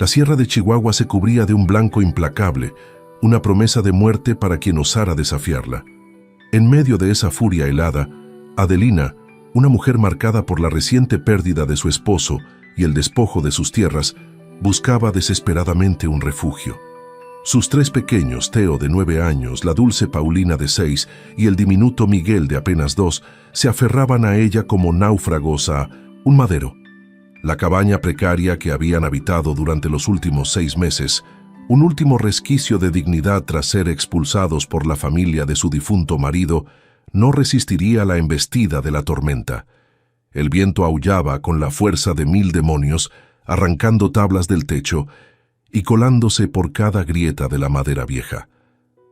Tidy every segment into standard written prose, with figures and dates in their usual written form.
La sierra de Chihuahua se cubría de un blanco implacable, una promesa de muerte para quien osara desafiarla. En medio de esa furia helada, Adelina, una mujer marcada por la reciente pérdida de su esposo y el despojo de sus tierras, buscaba desesperadamente un refugio. Sus tres pequeños, Teo de 9 años, la dulce Paulina de 6 y el diminuto Miguel de apenas 2, se aferraban a ella como náufragos a un madero. La cabaña precaria que habían habitado durante los últimos 6 meses, un último resquicio de dignidad tras ser expulsados por la familia de su difunto marido, no resistiría la embestida de la tormenta. El viento aullaba con la fuerza de 1000 demonios, arrancando tablas del techo y colándose por cada grieta de la madera vieja.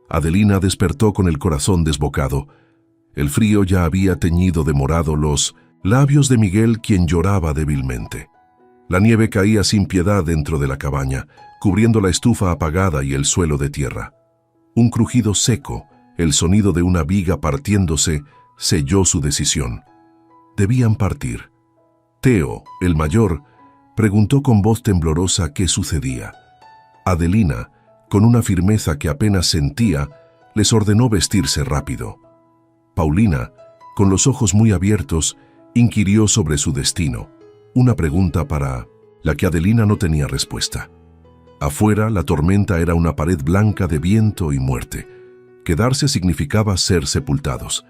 Adelina despertó con el corazón desbocado. El frío ya había teñido de morado los labios de Miguel, quien lloraba débilmente. La nieve caía sin piedad dentro de la cabaña, cubriendo la estufa apagada y el suelo de tierra. Un crujido seco, el sonido de una viga partiéndose, selló su decisión. Debían partir. Teo, el mayor, preguntó con voz temblorosa qué sucedía. Adelina, con una firmeza que apenas sentía, les ordenó vestirse rápido. Paulina, con los ojos muy abiertos, inquirió sobre su destino, una pregunta para la que Adelina no tenía respuesta. Afuera, la tormenta era una pared blanca de viento y muerte. Quedarse significaba ser sepultados.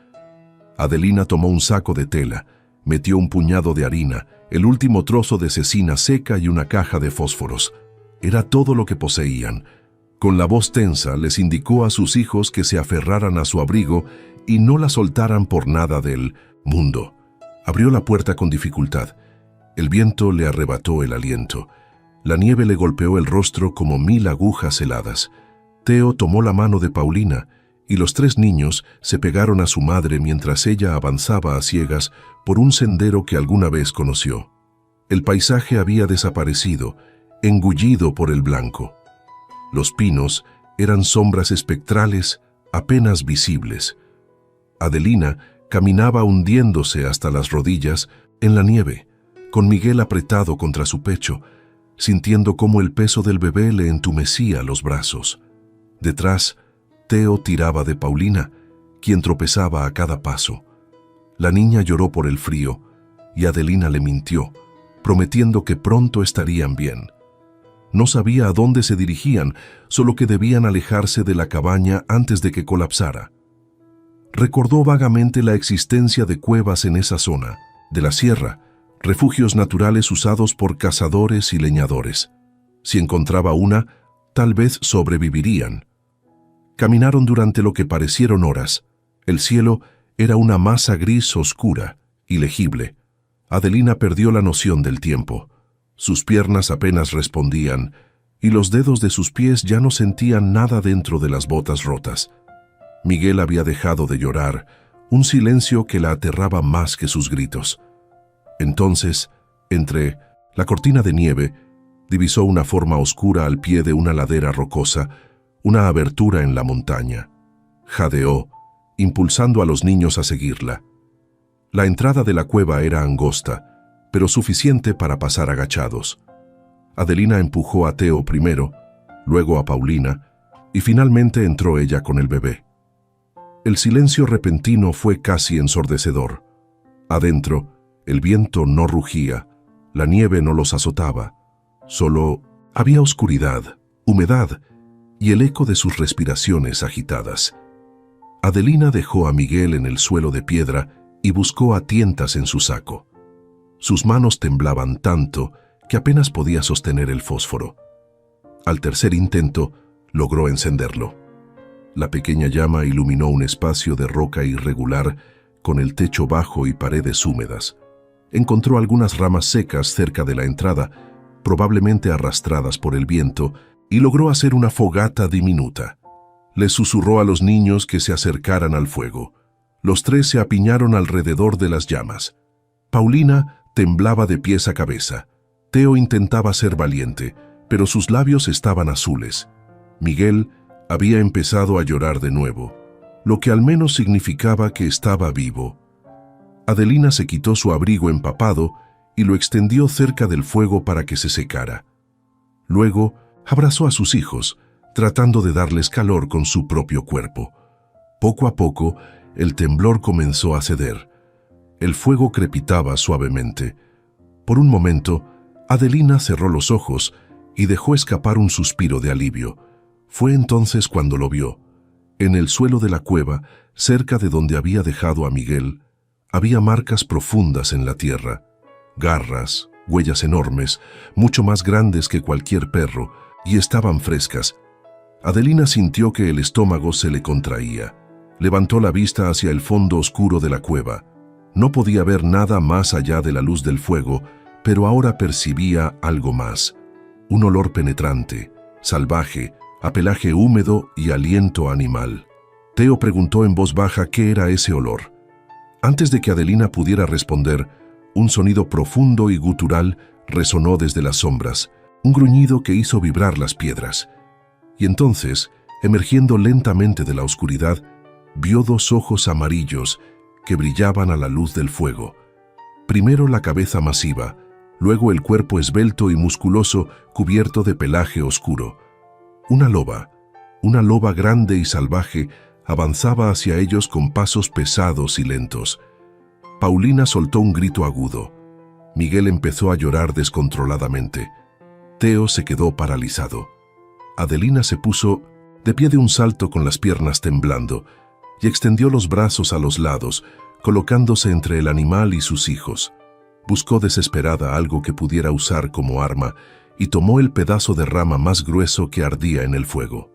Adelina tomó un saco de tela, metió un puñado de harina, el último trozo de cecina seca y una caja de fósforos. Era todo lo que poseían. Con la voz tensa les indicó a sus hijos que se aferraran a su abrigo y no la soltaran por nada del mundo. Abrió la puerta con dificultad. El viento le arrebató el aliento. La nieve le golpeó el rostro como 1000 agujas heladas. Teo tomó la mano de Paulina y los 3 niños se pegaron a su madre mientras ella avanzaba a ciegas por un sendero que alguna vez conoció. El paisaje había desaparecido, engullido por el blanco. Los pinos eran sombras espectrales apenas visibles. Adelina caminaba hundiéndose hasta las rodillas en la nieve, con Miguel apretado contra su pecho, sintiendo cómo el peso del bebé le entumecía los brazos. Detrás, Teo tiraba de Paulina, quien tropezaba a cada paso. La niña lloró por el frío y Adelina le mintió, prometiendo que pronto estarían bien. No sabía a dónde se dirigían, solo que debían alejarse de la cabaña antes de que colapsara. Recordó vagamente la existencia de cuevas en esa zona, de la sierra, refugios naturales usados por cazadores y leñadores. Si encontraba una, tal vez sobrevivirían. Caminaron durante lo que parecieron horas. El cielo era una masa gris oscura, ilegible. Adelina perdió la noción del tiempo. Sus piernas apenas respondían, y los dedos de sus pies ya no sentían nada dentro de las botas rotas. Miguel había dejado de llorar, un silencio que la aterraba más que sus gritos. Entonces, entre la cortina de nieve, divisó una forma oscura al pie de una ladera rocosa, una abertura en la montaña. Jadeó, impulsando a los niños a seguirla. La entrada de la cueva era angosta, pero suficiente para pasar agachados. Adelina empujó a Teo primero, luego a Paulina, y finalmente entró ella con el bebé. El silencio repentino fue casi ensordecedor. Adentro, el viento no rugía, la nieve no los azotaba, solo había oscuridad, humedad y el eco de sus respiraciones agitadas. Adelina dejó a Miguel en el suelo de piedra y buscó a tientas en su saco. Sus manos temblaban tanto que apenas podía sostener el fósforo. Al tercer intento, logró encenderlo. La pequeña llama iluminó un espacio de roca irregular con el techo bajo y paredes húmedas. Encontró algunas ramas secas cerca de la entrada, probablemente arrastradas por el viento, y logró hacer una fogata diminuta. Les susurró a los niños que se acercaran al fuego. Los 3 se apiñaron alrededor de las llamas. Paulina temblaba de pies a cabeza. Teo intentaba ser valiente, pero sus labios estaban azules. Miguel había empezado a llorar de nuevo, lo que al menos significaba que estaba vivo. Adelina se quitó su abrigo empapado y lo extendió cerca del fuego para que se secara. Luego abrazó a sus hijos, tratando de darles calor con su propio cuerpo. Poco a poco, el temblor comenzó a ceder. El fuego crepitaba suavemente. Por un momento, Adelina cerró los ojos y dejó escapar un suspiro de alivio. Fue entonces cuando lo vio. En el suelo de la cueva, cerca de donde había dejado a Miguel, había marcas profundas en la tierra, garras, huellas enormes, mucho más grandes que cualquier perro, y estaban frescas. Adelina sintió que el estómago se le contraía. Levantó la vista hacia el fondo oscuro de la cueva. No podía ver nada más allá de la luz del fuego, pero ahora percibía algo más. Un olor penetrante, salvaje, a pelaje húmedo y aliento animal. Teo preguntó en voz baja qué era ese olor. Antes de que Adelina pudiera responder, un sonido profundo y gutural resonó desde las sombras, un gruñido que hizo vibrar las piedras. Y entonces, emergiendo lentamente de la oscuridad, vio dos ojos amarillos que brillaban a la luz del fuego. Primero la cabeza masiva, luego el cuerpo esbelto y musculoso cubierto de pelaje oscuro. Una loba grande y salvaje, avanzaba hacia ellos con pasos pesados y lentos. Paulina soltó un grito agudo. Miguel empezó a llorar descontroladamente. Teo se quedó paralizado. Adelina se puso de pie de un salto con las piernas temblando y extendió los brazos a los lados, colocándose entre el animal y sus hijos. Buscó desesperada algo que pudiera usar como arma y tomó el pedazo de rama más grueso que ardía en el fuego.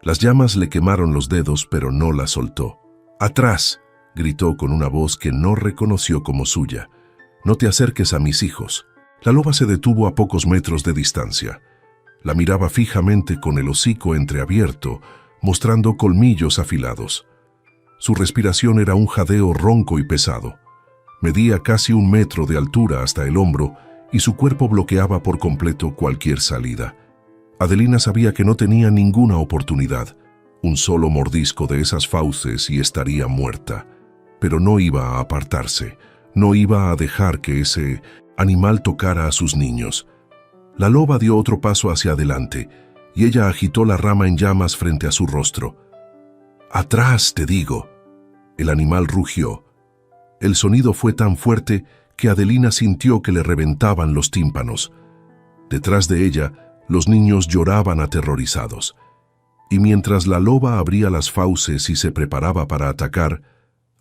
Las llamas le quemaron los dedos, pero no la soltó. ¡Atrás!, gritó con una voz que no reconoció como suya. «No te acerques a mis hijos». La loba se detuvo a pocos metros de distancia. La miraba fijamente con el hocico entreabierto, mostrando colmillos afilados. Su respiración era un jadeo ronco y pesado. Medía casi 1 metro de altura hasta el hombro y su cuerpo bloqueaba por completo cualquier salida. Adelina sabía que no tenía ninguna oportunidad. Un solo mordisco de esas fauces y estaría muerta. Pero no iba a apartarse, no iba a dejar que ese animal tocara a sus niños. La loba dio otro paso hacia adelante y ella agitó la rama en llamas frente a su rostro. «¡Atrás, te digo!». El animal rugió. El sonido fue tan fuerte que Adelina sintió que le reventaban los tímpanos. Detrás de ella, los niños lloraban aterrorizados. Y mientras la loba abría las fauces y se preparaba para atacar,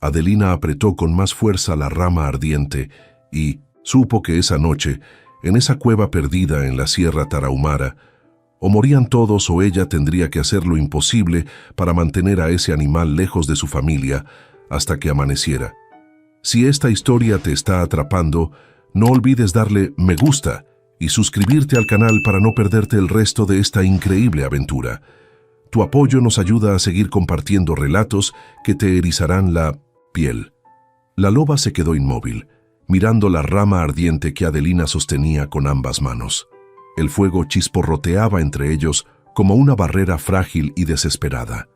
Adelina apretó con más fuerza la rama ardiente y supo que esa noche, en esa cueva perdida en la Sierra Tarahumara, o morían todos o ella tendría que hacer lo imposible para mantener a ese animal lejos de su familia hasta que amaneciera. Si esta historia te está atrapando, no olvides darle me gusta y suscribirte al canal para no perderte el resto de esta increíble aventura. Tu apoyo nos ayuda a seguir compartiendo relatos que te erizarán la piel. La loba se quedó inmóvil, mirando la rama ardiente que Adelina sostenía con ambas manos. El fuego chisporroteaba entre ellos como una barrera frágil y desesperada.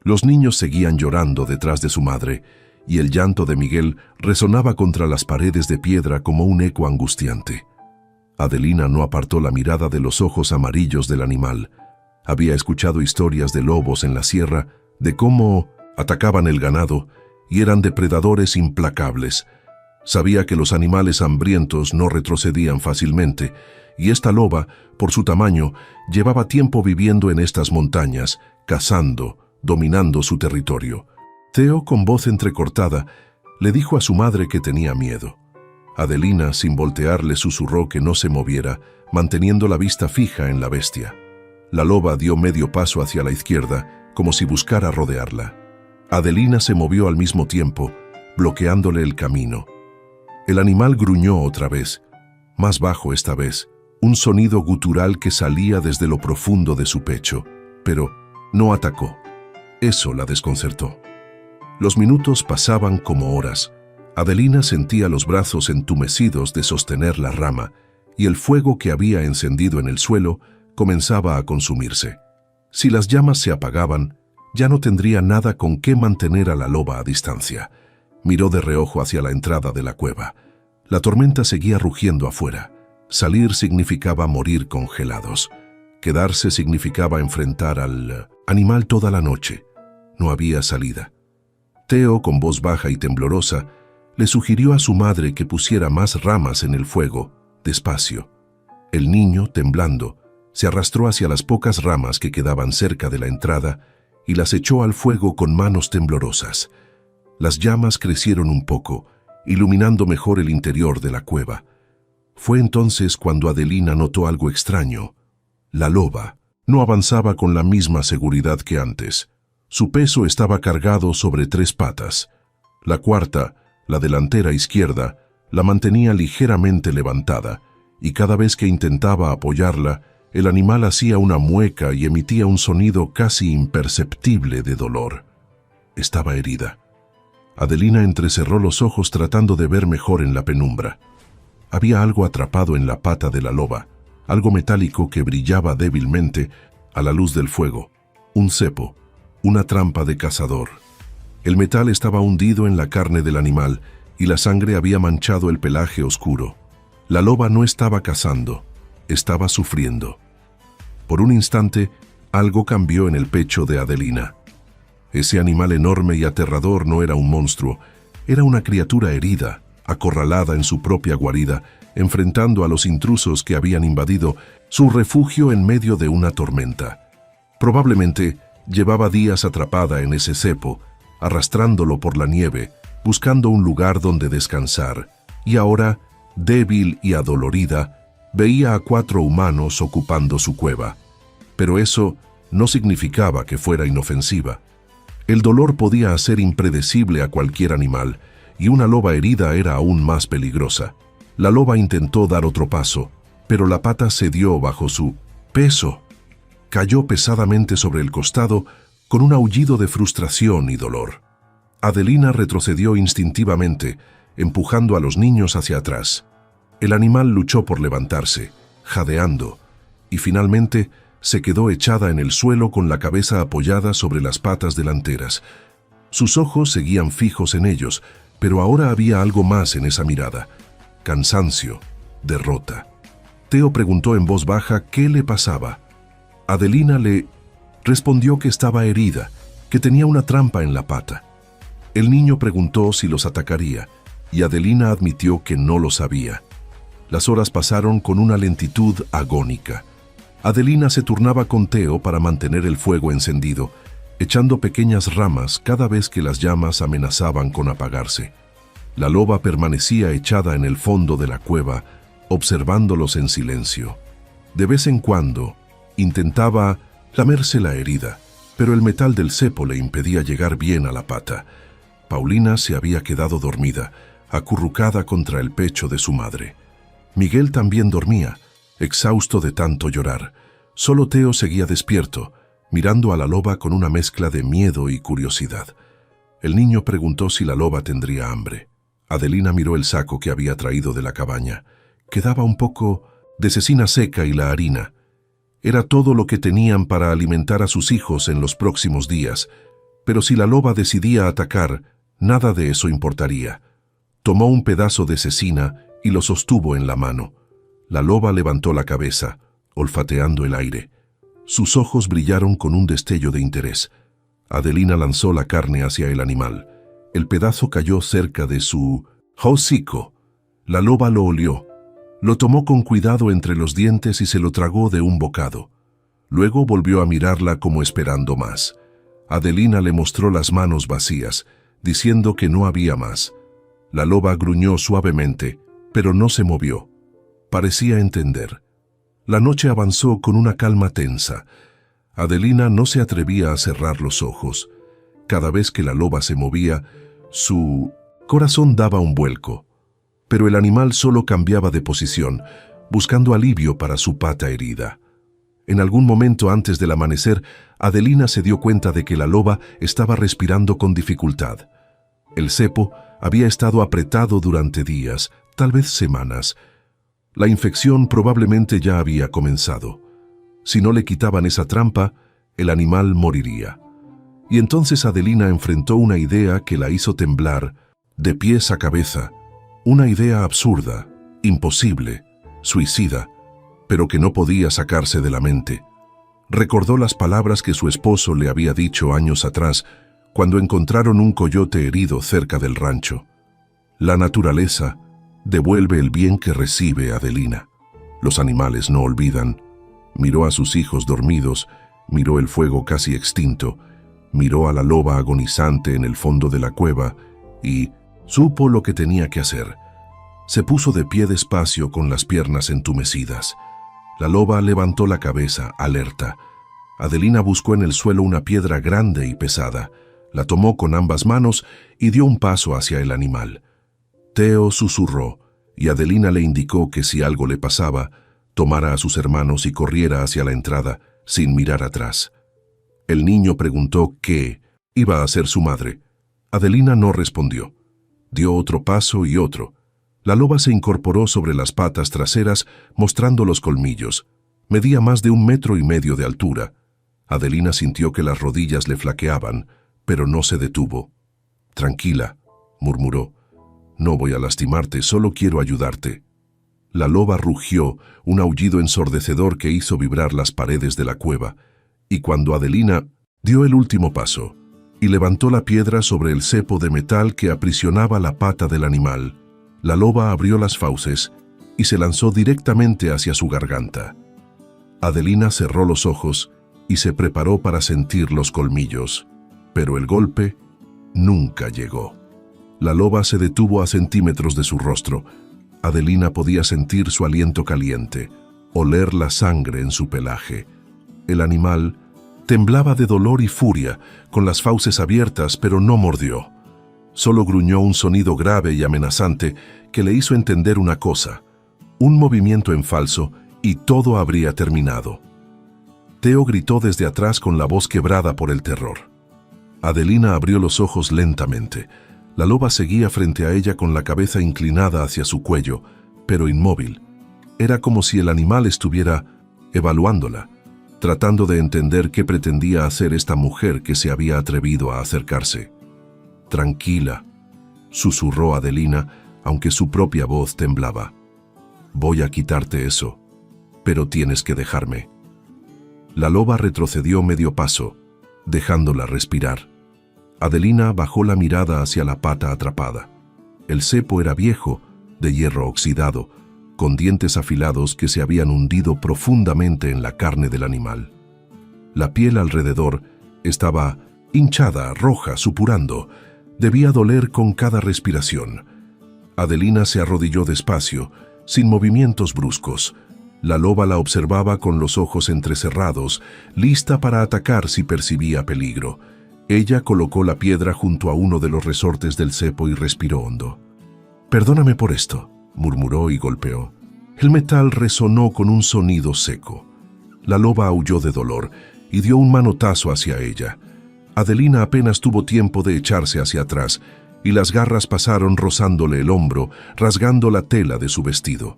Los niños seguían llorando detrás de su madre, y el llanto de Miguel resonaba contra las paredes de piedra como un eco angustiante. Adelina no apartó la mirada de los ojos amarillos del animal. Había escuchado historias de lobos en la sierra, de cómo atacaban el ganado y eran depredadores implacables. Sabía que los animales hambrientos no retrocedían fácilmente, y esta loba, por su tamaño, llevaba tiempo viviendo en estas montañas, cazando, dominando su territorio. Teo, con voz entrecortada, le dijo a su madre que tenía miedo. Adelina, sin voltear, le susurró que no se moviera, manteniendo la vista fija en la bestia. La loba dio medio paso hacia la izquierda, como si buscara rodearla. Adelina se movió al mismo tiempo, bloqueándole el camino. El animal gruñó otra vez, más bajo esta vez, un sonido gutural que salía desde lo profundo de su pecho, pero no atacó. Eso la desconcertó. Los minutos pasaban como horas. Adelina sentía los brazos entumecidos de sostener la rama, y el fuego que había encendido en el suelo comenzaba a consumirse. Si las llamas se apagaban, ya no tendría nada con qué mantener a la loba a distancia. Miró de reojo hacia la entrada de la cueva. La tormenta seguía rugiendo afuera. Salir significaba morir congelados. Quedarse significaba enfrentar al animal toda la noche. No había salida. Teo, con voz baja y temblorosa, le sugirió a su madre que pusiera más ramas en el fuego, despacio. El niño, temblando, se arrastró hacia las pocas ramas que quedaban cerca de la entrada y las echó al fuego con manos temblorosas. Las llamas crecieron un poco, iluminando mejor el interior de la cueva. Fue entonces cuando Adelina notó algo extraño. La loba no avanzaba con la misma seguridad que antes. Su peso estaba cargado sobre 3 patas. La cuarta, la delantera izquierda, la mantenía ligeramente levantada, y cada vez que intentaba apoyarla, el animal hacía una mueca y emitía un sonido casi imperceptible de dolor. Estaba herida. Adelina entrecerró los ojos tratando de ver mejor en la penumbra. Había algo atrapado en la pata de la loba, algo metálico que brillaba débilmente a la luz del fuego. Un cepo, una trampa de cazador. El metal estaba hundido en la carne del animal y la sangre había manchado el pelaje oscuro. La loba no estaba cazando, estaba sufriendo. Por un instante, algo cambió en el pecho de Adelina. Ese animal enorme y aterrador no era un monstruo, era una criatura herida, acorralada en su propia guarida, enfrentando a los intrusos que habían invadido su refugio en medio de una tormenta. Probablemente llevaba días atrapada en ese cepo, arrastrándolo por la nieve, buscando un lugar donde descansar, y ahora, débil y adolorida, veía a 4 humanos ocupando su cueva. Pero eso no significaba que fuera inofensiva. El dolor podía hacer impredecible a cualquier animal, y una loba herida era aún más peligrosa. La loba intentó dar otro paso, pero la pata cedió bajo su peso. Cayó pesadamente sobre el costado con un aullido de frustración y dolor. Adelina retrocedió instintivamente, empujando a los niños hacia atrás. El animal luchó por levantarse, jadeando, y finalmente se quedó echada en el suelo con la cabeza apoyada sobre las patas delanteras. Sus ojos seguían fijos en ellos, pero ahora había algo más en esa mirada. Cansancio, derrota. Teo preguntó en voz baja qué le pasaba. Adelina le respondió que estaba herida, que tenía una trampa en la pata. El niño preguntó si los atacaría, y Adelina admitió que no lo sabía. Las horas pasaron con una lentitud agónica. Adelina se turnaba con Teo para mantener el fuego encendido, echando pequeñas ramas cada vez que las llamas amenazaban con apagarse. La loba permanecía echada en el fondo de la cueva, observándolos en silencio. De vez en cuando, intentaba lamerse la herida, pero el metal del cepo le impedía llegar bien a la pata. Paulina se había quedado dormida, acurrucada contra el pecho de su madre. Miguel también dormía, exhausto de tanto llorar. Solo Teo seguía despierto, mirando a la loba con una mezcla de miedo y curiosidad. El niño preguntó si la loba tendría hambre. Adelina miró el saco que había traído de la cabaña. Quedaba un poco de cecina seca y la harina. Era todo lo que tenían para alimentar a sus hijos en los próximos días, pero si la loba decidía atacar, nada de eso importaría. Tomó un pedazo de cecina y lo sostuvo en la mano. La loba levantó la cabeza, olfateando el aire. Sus ojos brillaron con un destello de interés. Adelina lanzó la carne hacia el animal. El pedazo cayó cerca de su hocico. La loba lo olió. Lo tomó con cuidado entre los dientes y se lo tragó de un bocado. Luego volvió a mirarla como esperando más. Adelina le mostró las manos vacías, diciendo que no había más. La loba gruñó suavemente, pero no se movió. Parecía entender. La noche avanzó con una calma tensa. Adelina no se atrevía a cerrar los ojos. Cada vez que la loba se movía, su corazón daba un vuelco. Pero el animal solo cambiaba de posición, buscando alivio para su pata herida. En algún momento antes del amanecer, Adelina se dio cuenta de que la loba estaba respirando con dificultad. El cepo había estado apretado durante días, tal vez semanas. La infección probablemente ya había comenzado. Si no le quitaban esa trampa, el animal moriría. Y entonces Adelina enfrentó una idea que la hizo temblar de pies a cabeza. Una idea absurda, imposible, suicida, pero que no podía sacarse de la mente. Recordó las palabras que su esposo le había dicho años atrás, cuando encontraron un coyote herido cerca del rancho. La naturaleza devuelve el bien que recibe, Adelina. Los animales no olvidan. Miró a sus hijos dormidos, miró el fuego casi extinto, miró a la loba agonizante en el fondo de la cueva y supo lo que tenía que hacer. Se puso de pie despacio con las piernas entumecidas. La loba levantó la cabeza, alerta. Adelina buscó en el suelo una piedra grande y pesada, la tomó con ambas manos y dio un paso hacia el animal. Teo susurró, y Adelina le indicó que si algo le pasaba, tomara a sus hermanos y corriera hacia la entrada, sin mirar atrás. El niño preguntó qué iba a hacer su madre. Adelina no respondió. Dio otro paso y otro. La loba se incorporó sobre las patas traseras, mostrando los colmillos. Medía más de 1,5 metros de altura. Adelina sintió que las rodillas le flaqueaban, pero no se detuvo. «Tranquila», murmuró. «No voy a lastimarte, solo quiero ayudarte». La loba rugió, un aullido ensordecedor que hizo vibrar las paredes de la cueva, y cuando Adelina dio el último paso y levantó la piedra sobre el cepo de metal que aprisionaba la pata del animal, la loba abrió las fauces y se lanzó directamente hacia su garganta. Adelina cerró los ojos y se preparó para sentir los colmillos, pero el golpe nunca llegó. La loba se detuvo a centímetros de su rostro. Adelina podía sentir su aliento caliente, oler la sangre en su pelaje. El animal temblaba de dolor y furia, con las fauces abiertas, pero no mordió. Solo gruñó un sonido grave y amenazante que le hizo entender una cosa: un movimiento en falso y todo habría terminado. Teo gritó desde atrás con la voz quebrada por el terror. Adelina abrió los ojos lentamente. La loba seguía frente a ella con la cabeza inclinada hacia su cuello, pero inmóvil. Era como si el animal estuviera evaluándola, tratando de entender qué pretendía hacer esta mujer que se había atrevido a acercarse. «Tranquila», susurró Adelina, aunque su propia voz temblaba. «Voy a quitarte eso, pero tienes que dejarme». La loba retrocedió medio paso, dejándola respirar. Adelina bajó la mirada hacia la pata atrapada. El cepo era viejo, de hierro oxidado, con dientes afilados que se habían hundido profundamente en la carne del animal. La piel alrededor estaba hinchada, roja, supurando. Debía doler con cada respiración. Adelina se arrodilló despacio, sin movimientos bruscos. La loba la observaba con los ojos entrecerrados, lista para atacar si percibía peligro. Ella colocó la piedra junto a uno de los resortes del cepo y respiró hondo. «Perdóname por esto», murmuró y golpeó. El metal resonó con un sonido seco. La loba aulló de dolor y dio un manotazo hacia ella. Adelina apenas tuvo tiempo de echarse hacia atrás y las garras pasaron rozándole el hombro, rasgando la tela de su vestido.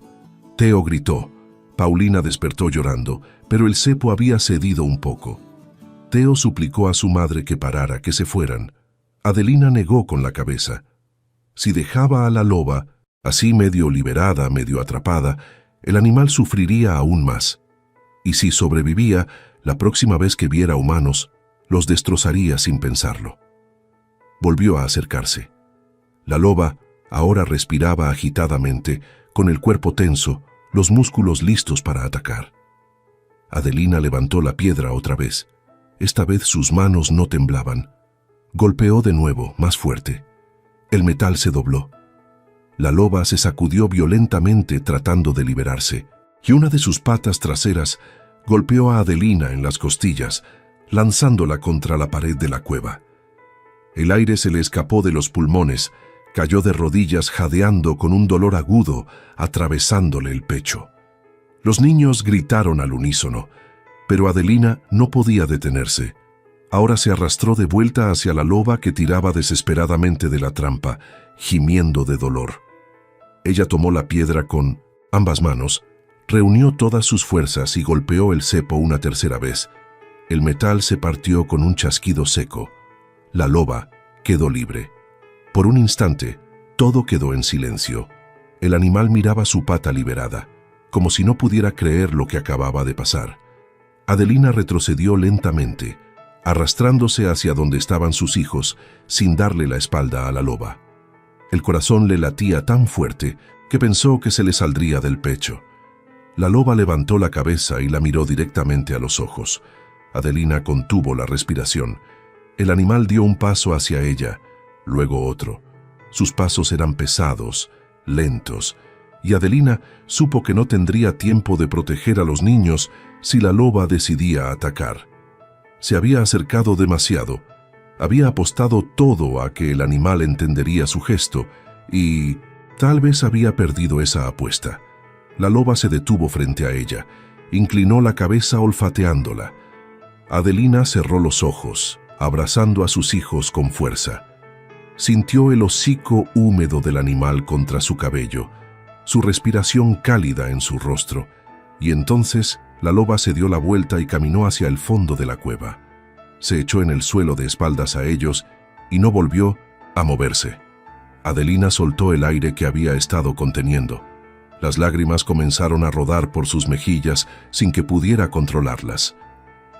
Teo gritó. Paulina despertó llorando, pero el cepo había cedido un poco. Teo suplicó a su madre que parara, que se fueran. Adelina negó con la cabeza. Si dejaba a la loba, así medio liberada, medio atrapada, el animal sufriría aún más. Y si sobrevivía, la próxima vez que viera humanos, los destrozaría sin pensarlo. Volvió a acercarse. La loba ahora respiraba agitadamente, con el cuerpo tenso, los músculos listos para atacar. Adelina levantó la piedra otra vez. Esta vez sus manos no temblaban. Golpeó de nuevo, más fuerte. El metal se dobló. La loba se sacudió violentamente tratando de liberarse, y una de sus patas traseras golpeó a Adelina en las costillas, lanzándola contra la pared de la cueva. El aire se le escapó de los pulmones, cayó de rodillas jadeando con un dolor agudo atravesándole el pecho. Los niños gritaron al unísono, pero Adelina no podía detenerse. Ahora se arrastró de vuelta hacia la loba que tiraba desesperadamente de la trampa, gimiendo de dolor. Ella tomó la piedra con ambas manos, reunió todas sus fuerzas y golpeó el cepo una tercera vez. El metal se partió con un chasquido seco. La loba quedó libre. Por un instante, todo quedó en silencio. El animal miraba su pata liberada, como si no pudiera creer lo que acababa de pasar. Adelina retrocedió lentamente, arrastrándose hacia donde estaban sus hijos, sin darle la espalda a la loba. El corazón le latía tan fuerte que pensó que se le saldría del pecho. La loba levantó la cabeza y la miró directamente a los ojos. Adelina contuvo la respiración. El animal dio un paso hacia ella, luego otro. Sus pasos eran pesados, lentos, y Adelina supo que no tendría tiempo de proteger a los niños si la loba decidía atacar. Se había acercado demasiado. Había apostado todo a que el animal entendería su gesto y tal vez había perdido esa apuesta. La loba se detuvo frente a ella, inclinó la cabeza olfateándola. Adelina cerró los ojos, abrazando a sus hijos con fuerza. Sintió el hocico húmedo del animal contra su cabello, su respiración cálida en su rostro, y entonces la loba se dio la vuelta y caminó hacia el fondo de la cueva. Se echó en el suelo de espaldas a ellos y no volvió a moverse. Adelina soltó el aire que había estado conteniendo. Las lágrimas comenzaron a rodar por sus mejillas sin que pudiera controlarlas.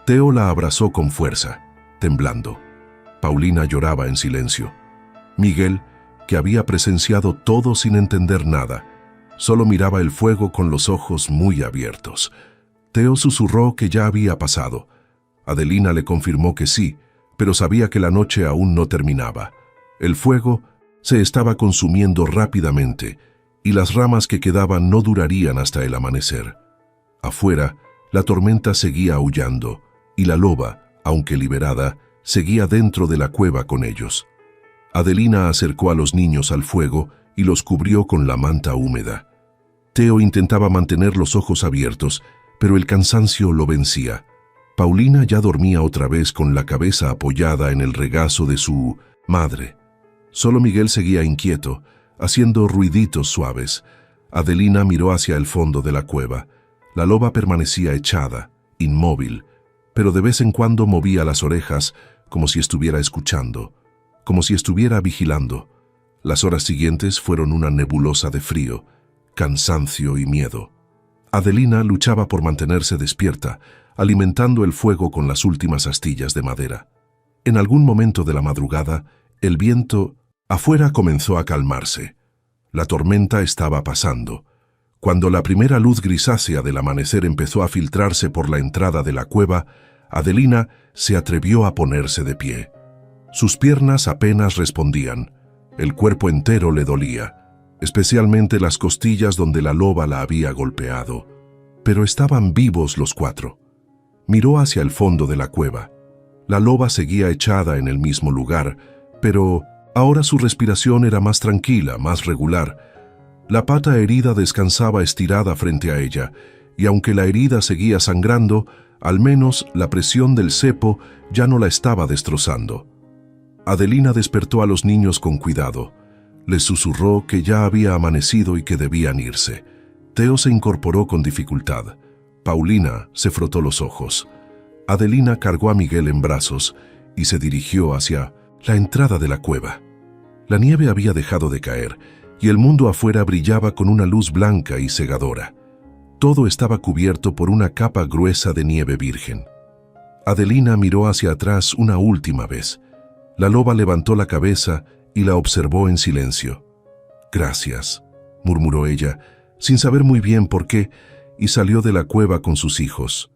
Teo la abrazó con fuerza, temblando. Paulina lloraba en silencio. Miguel, que había presenciado todo sin entender nada, solo miraba el fuego con los ojos muy abiertos. Teo susurró que ya había pasado. Adelina le confirmó que sí, pero sabía que la noche aún no terminaba. El fuego se estaba consumiendo rápidamente y las ramas que quedaban no durarían hasta el amanecer. Afuera, la tormenta seguía aullando y la loba, aunque liberada, seguía dentro de la cueva con ellos. Adelina acercó a los niños al fuego y los cubrió con la manta húmeda. Teo intentaba mantener los ojos abiertos, pero el cansancio lo vencía. Paulina ya dormía otra vez con la cabeza apoyada en el regazo de su madre. Solo Miguel seguía inquieto, haciendo ruiditos suaves. Adelina miró hacia el fondo de la cueva. La loba permanecía echada, inmóvil, pero de vez en cuando movía las orejas como si estuviera escuchando, como si estuviera vigilando. Las horas siguientes fueron una nebulosa de frío, cansancio y miedo. Adelina luchaba por mantenerse despierta, alimentando el fuego con las últimas astillas de madera. En algún momento de la madrugada, el viento afuera comenzó a calmarse. La tormenta estaba pasando. Cuando la primera luz grisácea del amanecer empezó a filtrarse por la entrada de la cueva, Adelina se atrevió a ponerse de pie. Sus piernas apenas respondían. El cuerpo entero le dolía, especialmente las costillas donde la loba la había golpeado. Pero estaban vivos los cuatro. Miró hacia el fondo de la cueva. La loba seguía echada en el mismo lugar, pero ahora su respiración era más tranquila, más regular. La pata herida descansaba estirada frente a ella, y aunque la herida seguía sangrando, al menos la presión del cepo ya no la estaba destrozando. Adelina despertó a los niños con cuidado. Les susurró que ya había amanecido y que debían irse. Teo se incorporó con dificultad. Paulina se frotó los ojos. Adelina cargó a Miguel en brazos y se dirigió hacia la entrada de la cueva. La nieve había dejado de caer y el mundo afuera brillaba con una luz blanca y cegadora. Todo estaba cubierto por una capa gruesa de nieve virgen. Adelina miró hacia atrás una última vez. La loba levantó la cabeza y la observó en silencio. «Gracias», murmuró ella, sin saber muy bien por qué, y salió de la cueva con sus hijos.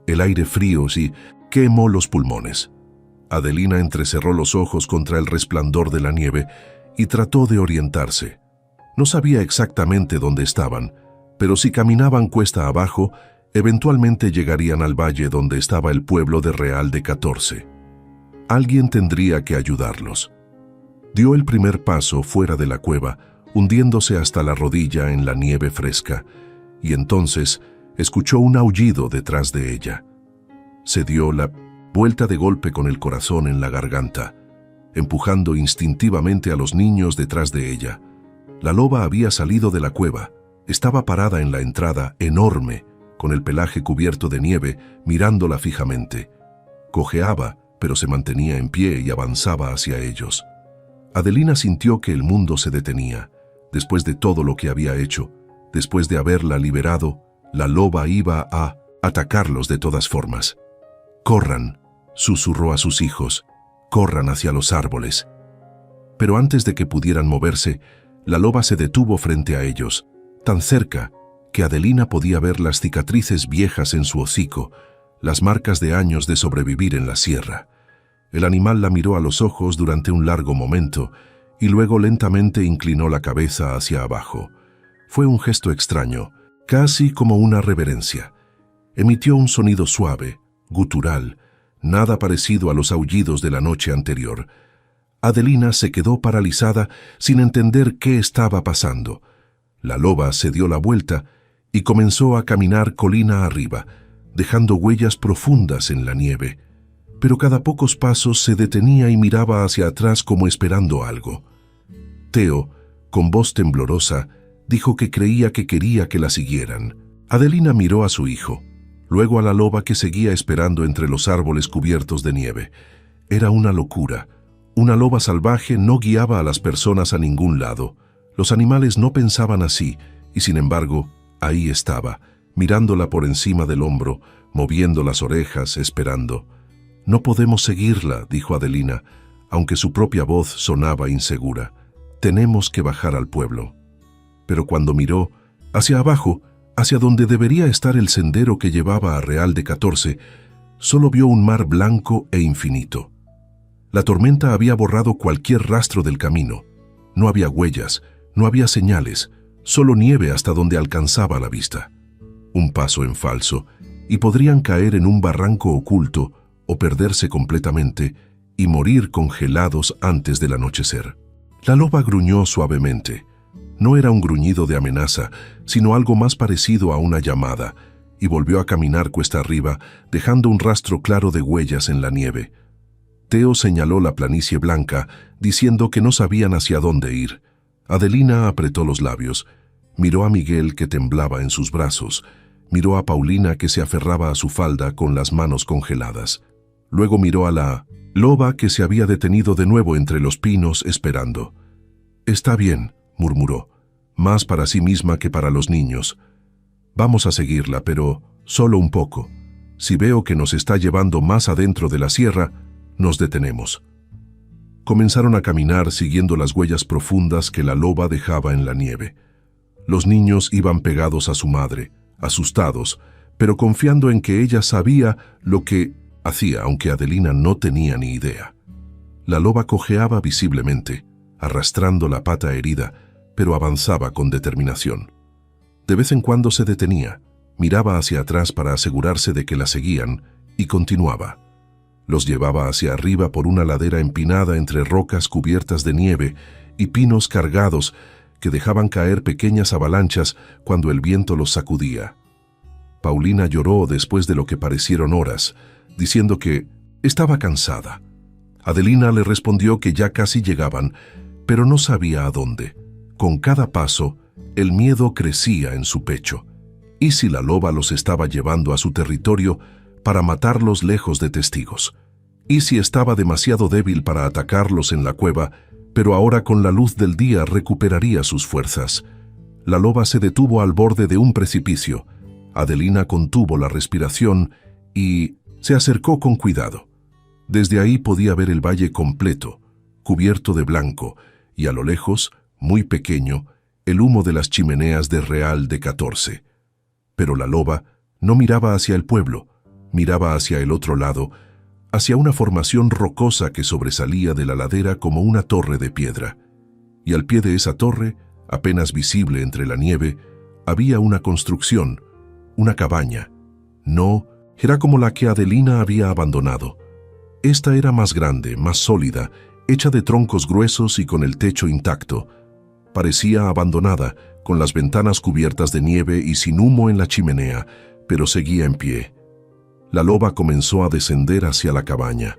El aire frío sí quemó los pulmones. Adelina entrecerró los ojos contra el resplandor de la nieve y trató de orientarse. No sabía exactamente dónde estaban, pero si caminaban cuesta abajo, eventualmente llegarían al valle donde estaba el pueblo de Real de 14. Alguien tendría que ayudarlos. Dio el primer paso fuera de la cueva, hundiéndose hasta la rodilla en la nieve fresca, y entonces escuchó un aullido detrás de ella. Se dio la vuelta de golpe con el corazón en la garganta, empujando instintivamente a los niños detrás de ella. La loba había salido de la cueva. Estaba parada en la entrada, enorme, con el pelaje cubierto de nieve, mirándola fijamente. Cojeaba, pero se mantenía en pie y avanzaba hacia ellos. Adelina sintió que el mundo se detenía. Después de todo lo que había hecho, después de haberla liberado, la loba iba a atacarlos de todas formas. «Corran», susurró a sus hijos, «corran hacia los árboles». Pero antes de que pudieran moverse, la loba se detuvo frente a ellos, tan cerca que Adelina podía ver las cicatrices viejas en su hocico, las marcas de años de sobrevivir en la sierra. El animal la miró a los ojos durante un largo momento y luego lentamente inclinó la cabeza hacia abajo. Fue un gesto extraño, casi como una reverencia. Emitió un sonido suave, gutural, nada parecido a los aullidos de la noche anterior. Adelina se quedó paralizada sin entender qué estaba pasando. La loba se dio la vuelta y comenzó a caminar colina arriba, dejando huellas profundas en la nieve. Pero cada pocos pasos se detenía y miraba hacia atrás como esperando algo. Theo, con voz temblorosa, dijo que creía que quería que la siguieran. Adelina miró a su hijo, luego a la loba que seguía esperando entre los árboles cubiertos de nieve. Era una locura. Una loba salvaje no guiaba a las personas a ningún lado. Los animales no pensaban así, y sin embargo, ahí estaba, mirándola por encima del hombro, moviendo las orejas, esperando. «No podemos seguirla», dijo Adelina, aunque su propia voz sonaba insegura. «Tenemos que bajar al pueblo». Pero cuando miró hacia abajo, hacia donde debería estar el sendero que llevaba a Real de 14, solo vio un mar blanco e infinito. La tormenta había borrado cualquier rastro del camino. No había huellas, no había señales, solo nieve hasta donde alcanzaba la vista. Un paso en falso, y podrían caer en un barranco oculto o perderse completamente y morir congelados antes del anochecer. La loba gruñó suavemente. No era un gruñido de amenaza, sino algo más parecido a una llamada, y volvió a caminar cuesta arriba, dejando un rastro claro de huellas en la nieve. Theo señaló la planicie blanca, diciendo que no sabían hacia dónde ir. Adelina apretó los labios. Miró a Miguel, que temblaba en sus brazos. Miró a Paulina, que se aferraba a su falda con las manos congeladas. Luego miró a la loba, que se había detenido de nuevo entre los pinos esperando. «Está bien», murmuró, más para sí misma que para los niños. «Vamos a seguirla, pero solo un poco. Si veo que nos está llevando más adentro de la sierra, nos detenemos». Comenzaron a caminar siguiendo las huellas profundas que la loba dejaba en la nieve. Los niños iban pegados a su madre, asustados, pero confiando en que ella sabía lo que hacía, aunque Adelina no tenía ni idea. La loba cojeaba visiblemente, arrastrando la pata herida, pero avanzaba con determinación. De vez en cuando se detenía, miraba hacia atrás para asegurarse de que la seguían y continuaba. Los llevaba hacia arriba por una ladera empinada entre rocas cubiertas de nieve y pinos cargados que dejaban caer pequeñas avalanchas cuando el viento los sacudía. Paulina lloró después de lo que parecieron horas, diciendo que estaba cansada. Adelina le respondió que ya casi llegaban, pero no sabía a dónde. Con cada paso, el miedo crecía en su pecho. ¿Y si la loba los estaba llevando a su territorio para matarlos lejos de testigos? ¿Y si estaba demasiado débil para atacarlos en la cueva, pero ahora con la luz del día recuperaría sus fuerzas? La loba se detuvo al borde de un precipicio. Adelina contuvo la respiración y se acercó con cuidado. Desde ahí podía ver el valle completo, cubierto de blanco, y a lo lejos, muy pequeño, el humo de las chimeneas de Real de 14. Pero la loba no miraba hacia el pueblo, miraba hacia el otro lado, hacia una formación rocosa que sobresalía de la ladera como una torre de piedra. Y al pie de esa torre, apenas visible entre la nieve, había una construcción, una cabaña. No, era como la que Adelina había abandonado. Esta era más grande, más sólida, hecha de troncos gruesos y con el techo intacto. Parecía abandonada, con las ventanas cubiertas de nieve y sin humo en la chimenea, pero seguía en pie. La loba comenzó a descender hacia la cabaña.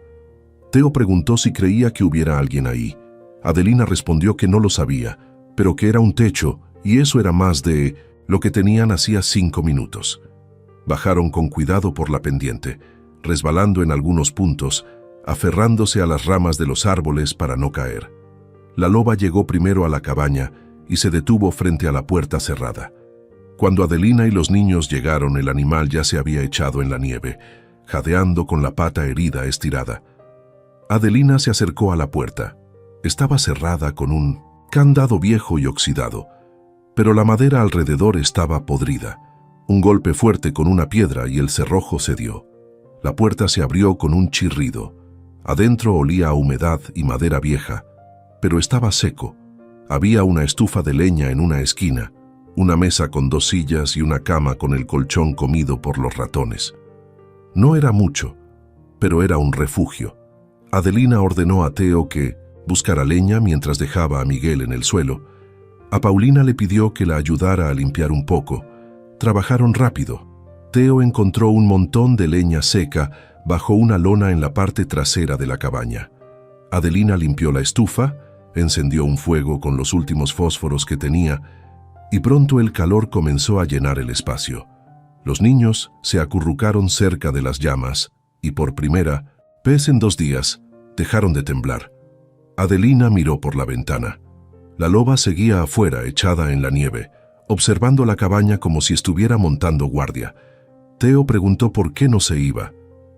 Theo preguntó si creía que hubiera alguien ahí. Adelina respondió que no lo sabía, pero que era un techo, y eso era más de lo que tenían hacía 5 minutos. Bajaron con cuidado por la pendiente, resbalando en algunos puntos, aferrándose a las ramas de los árboles para no caer. La loba llegó primero a la cabaña y se detuvo frente a la puerta cerrada. Cuando Adelina y los niños llegaron, el animal ya se había echado en la nieve, jadeando con la pata herida estirada. Adelina se acercó a la puerta. Estaba cerrada con un candado viejo y oxidado, pero la madera alrededor estaba podrida. Un golpe fuerte con una piedra y el cerrojo cedió. La puerta se abrió con un chirrido. Adentro olía a humedad y madera vieja, pero estaba seco. Había una estufa de leña en una esquina, una mesa con 2 sillas y una cama con el colchón comido por los ratones. No era mucho, pero era un refugio. Adelina ordenó a Teo que buscara leña mientras dejaba a Miguel en el suelo. A Paulina le pidió que la ayudara a limpiar un poco. Trabajaron rápido. Teo encontró un montón de leña seca bajo una lona en la parte trasera de la cabaña. Adelina limpió la estufa, encendió un fuego con los últimos fósforos que tenía, y pronto el calor comenzó a llenar el espacio. Los niños se acurrucaron cerca de las llamas, y por primera vez en 2 días, dejaron de temblar. Adelina miró por la ventana. La loba seguía afuera, echada en la nieve, observando la cabaña como si estuviera montando guardia. Teo preguntó por qué no se iba.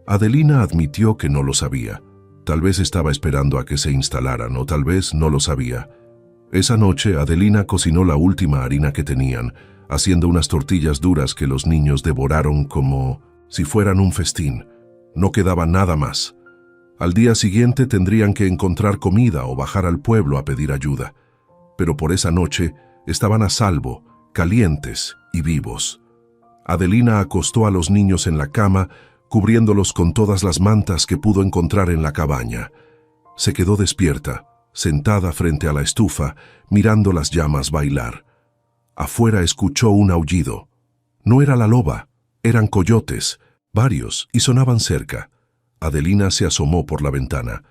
Adelina admitió que no lo sabía. Tal vez estaba esperando a que se instalaran, o tal vez no lo sabía. Esa noche, Adelina cocinó la última harina que tenían, haciendo unas tortillas duras que los niños devoraron como si fueran un festín. No quedaba nada más. Al día siguiente tendrían que encontrar comida o bajar al pueblo a pedir ayuda. Pero por esa noche estaban a salvo, calientes y vivos. Adelina acostó a los niños en la cama, cubriéndolos con todas las mantas que pudo encontrar en la cabaña. Se quedó despierta, sentada frente a la estufa, mirando las llamas bailar. Afuera escuchó un aullido. No era la loba, eran coyotes, varios, y sonaban cerca. Adelina se asomó por la ventana.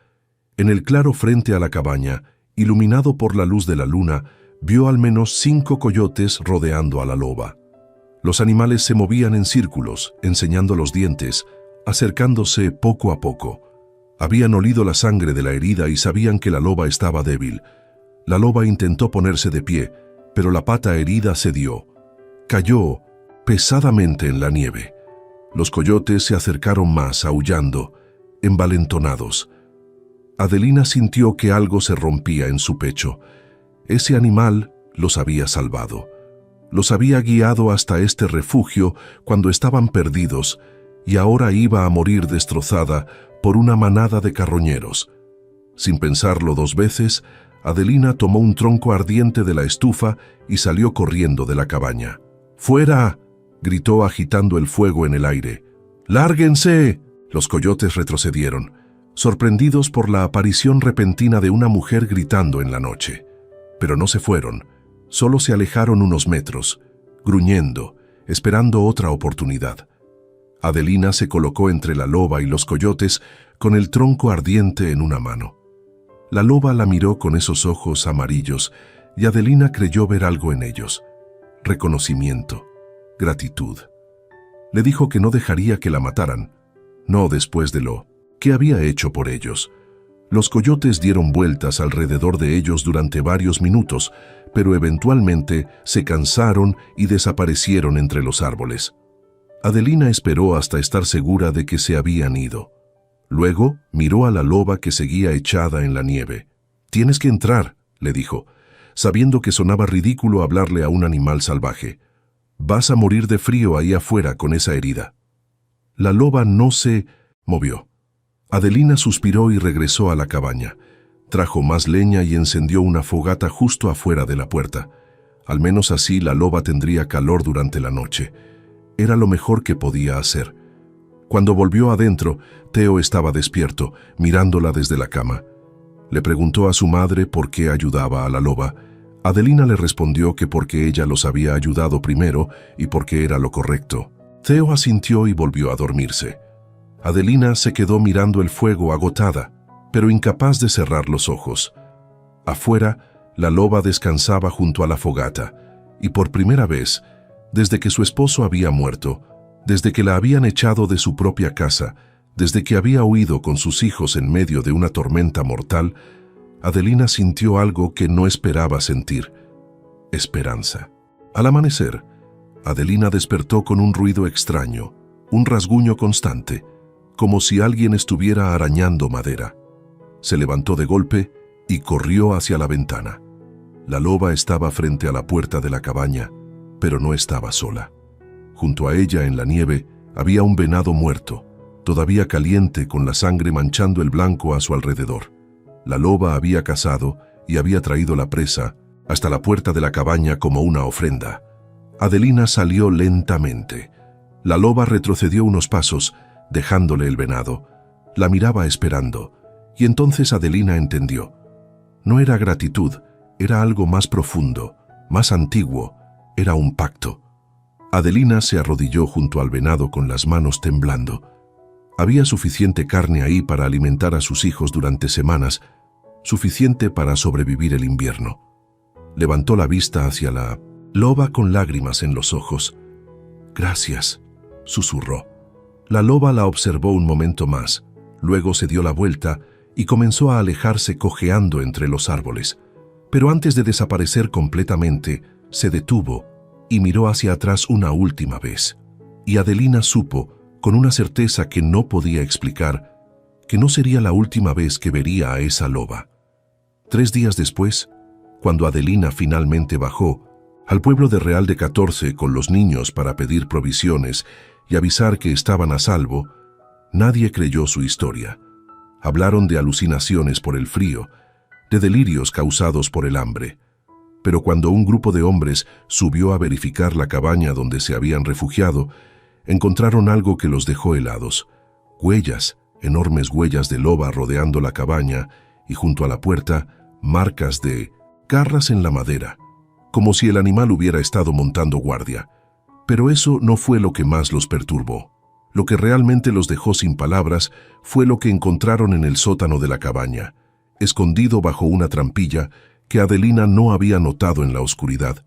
En el claro frente a la cabaña, iluminado por la luz de la luna, vio al menos 5 coyotes rodeando a la loba. Los animales se movían en círculos, enseñando los dientes, acercándose poco a poco. Habían olido la sangre de la herida y sabían que la loba estaba débil. La loba intentó ponerse de pie, pero la pata herida cedió. Cayó pesadamente en la nieve. Los coyotes se acercaron más, aullando, envalentonados. Adelina sintió que algo se rompía en su pecho. Ese animal los había salvado. Los había guiado hasta este refugio cuando estaban perdidos, y ahora iba a morir destrozada por una manada de carroñeros. Sin pensarlo 2 veces, Adelina tomó un tronco ardiente de la estufa y salió corriendo de la cabaña. ¡Fuera!, gritó agitando el fuego en el aire. ¡Lárguense! Los coyotes retrocedieron, sorprendidos por la aparición repentina de una mujer gritando en la noche. Pero no se fueron, solo se alejaron unos metros, gruñendo, esperando otra oportunidad. Adelina se colocó entre la loba y los coyotes con el tronco ardiente en una mano. La loba la miró con esos ojos amarillos y Adelina creyó ver algo en ellos. Reconocimiento, gratitud. Le dijo que no dejaría que la mataran, no después de lo que había hecho por ellos. Los coyotes dieron vueltas alrededor de ellos durante varios minutos, pero eventualmente se cansaron y desaparecieron entre los árboles. Adelina esperó hasta estar segura de que se habían ido. Luego miró a la loba que seguía echada en la nieve. «Tienes que entrar», le dijo, sabiendo que sonaba ridículo hablarle a un animal salvaje. «Vas a morir de frío ahí afuera con esa herida». La loba no se movió. Adelina suspiró y regresó a la cabaña. Trajo más leña y encendió una fogata justo afuera de la puerta. Al menos así la loba tendría calor durante la noche. Era lo mejor que podía hacer. Cuando volvió adentro, Teo estaba despierto, mirándola desde la cama. Le preguntó a su madre por qué ayudaba a la loba. Adelina le respondió que porque ella los había ayudado primero y porque era lo correcto. Teo asintió y volvió a dormirse. Adelina se quedó mirando el fuego agotada, pero incapaz de cerrar los ojos. Afuera, la loba descansaba junto a la fogata, y por primera vez, desde que su esposo había muerto, desde que la habían echado de su propia casa, desde que había huido con sus hijos en medio de una tormenta mortal, Adelina sintió algo que no esperaba sentir: esperanza. Al amanecer, Adelina despertó con un ruido extraño, un rasguño constante, como si alguien estuviera arañando madera. Se levantó de golpe y corrió hacia la ventana. La loba estaba frente a la puerta de la cabaña, pero no estaba sola. Junto a ella, en la nieve, había un venado muerto, todavía caliente, con la sangre manchando el blanco a su alrededor. La loba había cazado y había traído la presa hasta la puerta de la cabaña como una ofrenda. Adelina salió lentamente. La loba retrocedió unos pasos, dejándole el venado. La miraba esperando, y entonces Adelina entendió. No era gratitud, era algo más profundo, más antiguo, era un pacto. Adelina se arrodilló junto al venado con las manos temblando. Había suficiente carne ahí para alimentar a sus hijos durante semanas, suficiente para sobrevivir el invierno. Levantó la vista hacia la loba con lágrimas en los ojos. «Gracias», susurró. La loba la observó un momento más, luego se dio la vuelta y comenzó a alejarse cojeando entre los árboles. Pero antes de desaparecer completamente, se detuvo y miró hacia atrás una última vez. Y Adelina supo, con una certeza que no podía explicar, que no sería la última vez que vería a esa loba. 3 días después, cuando Adelina finalmente bajó al pueblo de Real de 14 con los niños para pedir provisiones y avisar que estaban a salvo, nadie creyó su historia. Hablaron de alucinaciones por el frío, de delirios causados por el hambre. Pero cuando un grupo de hombres subió a verificar la cabaña donde se habían refugiado, encontraron algo que los dejó helados. Huellas, enormes huellas de loba rodeando la cabaña y junto a la puerta, marcas de garras en la madera, como si el animal hubiera estado montando guardia. Pero eso no fue lo que más los perturbó. Lo que realmente los dejó sin palabras fue lo que encontraron en el sótano de la cabaña, escondido bajo una trampilla que Adelina no había notado en la oscuridad.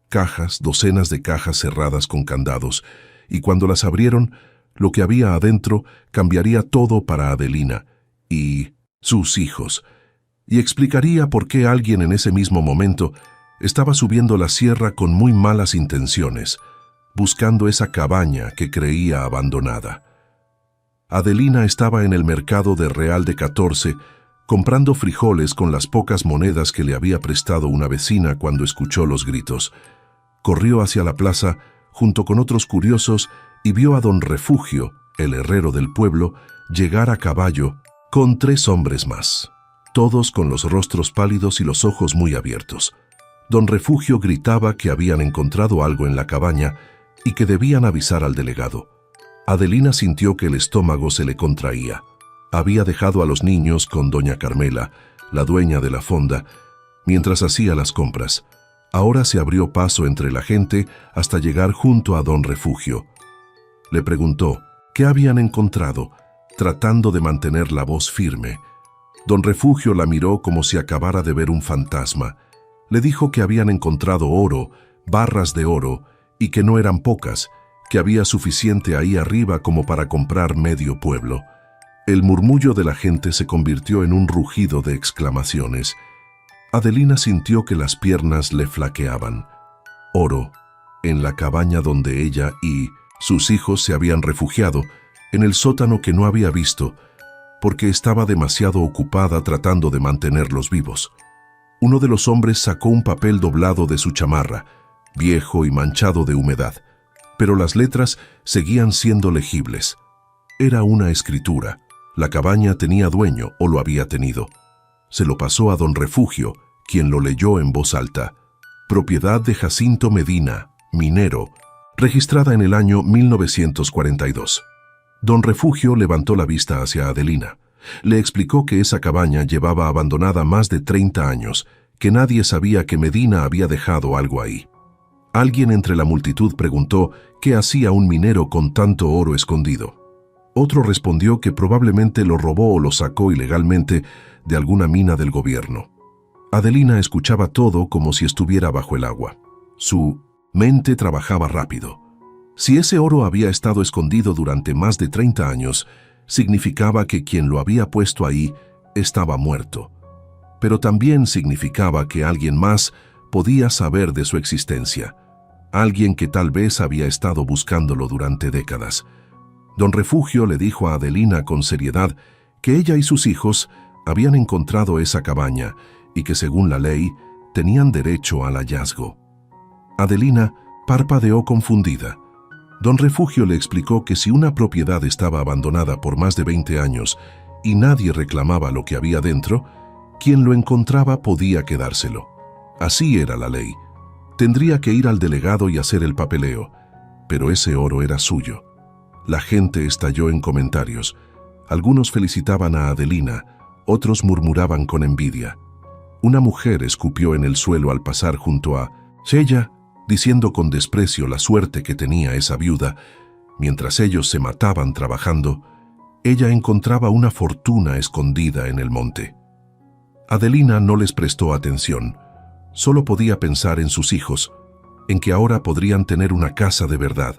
Cajas, docenas de cajas cerradas con candados, y cuando las abrieron, lo que había adentro cambiaría todo para Adelina y sus hijos, y explicaría por qué alguien en ese mismo momento estaba subiendo la sierra con muy malas intenciones, buscando esa cabaña que creía abandonada. Adelina estaba en el mercado de Real de 14, comprando frijoles con las pocas monedas que le había prestado una vecina cuando escuchó los gritos. Corrió hacia la plaza junto con otros curiosos y vio a don Refugio, el herrero del pueblo, llegar a caballo con 3 hombres más, todos con los rostros pálidos y los ojos muy abiertos. Don Refugio gritaba que habían encontrado algo en la cabaña y que debían avisar al delegado. Adelina sintió que el estómago se le contraía. Había dejado a los niños con doña Carmela, la dueña de la fonda, mientras hacía las compras. Ahora se abrió paso entre la gente hasta llegar junto a don Refugio. Le preguntó qué habían encontrado, tratando de mantener la voz firme. Don Refugio la miró como si acabara de ver un fantasma. Le dijo que habían encontrado oro, barras de oro, y que no eran pocas, que había suficiente ahí arriba como para comprar medio pueblo. El murmullo de la gente se convirtió en un rugido de exclamaciones. Adelina sintió que las piernas le flaqueaban. Oro, en la cabaña donde ella y sus hijos se habían refugiado, en el sótano que no había visto, porque estaba demasiado ocupada tratando de mantenerlos vivos. Uno de los hombres sacó un papel doblado de su chamarra, viejo y manchado de humedad, pero las letras seguían siendo legibles. Era una escritura. La cabaña tenía dueño, o lo había tenido. Se lo pasó a don Refugio, quien lo leyó en voz alta. Propiedad de Jacinto Medina, minero, registrada en el año 1942. Don Refugio levantó la vista hacia Adelina. Le explicó que esa cabaña llevaba abandonada más de 30 años, que nadie sabía que Medina había dejado algo ahí. Alguien entre la multitud preguntó qué hacía un minero con tanto oro escondido. Otro respondió que probablemente lo robó o lo sacó ilegalmente de alguna mina del gobierno. Adelina escuchaba todo como si estuviera bajo el agua. Su mente trabajaba rápido. Si ese oro había estado escondido durante más de 30 años, significaba que quien lo había puesto ahí estaba muerto. Pero también significaba que alguien más podía saber de su existencia. alguien que tal vez había estado buscándolo durante décadas. Don Refugio le dijo a Adelina con seriedad que ella y sus hijos habían encontrado esa cabaña y que según la ley tenían derecho al hallazgo. Adelina parpadeó confundida. Don Refugio le explicó que si una propiedad estaba abandonada por más de 20 años y nadie reclamaba lo que había dentro, quien lo encontraba podía quedárselo. Así era la ley. Tendría que ir al delegado y hacer el papeleo, pero ese oro era suyo. La gente estalló en comentarios. Algunos felicitaban a Adelina, otros murmuraban con envidia. Una mujer escupió en el suelo al pasar junto a ella, diciendo con desprecio la suerte que tenía esa viuda. Mientras ellos se mataban trabajando, ella encontraba una fortuna escondida en el monte. Adelina no les prestó atención. Solo podía pensar en sus hijos, en que ahora podrían tener una casa de verdad,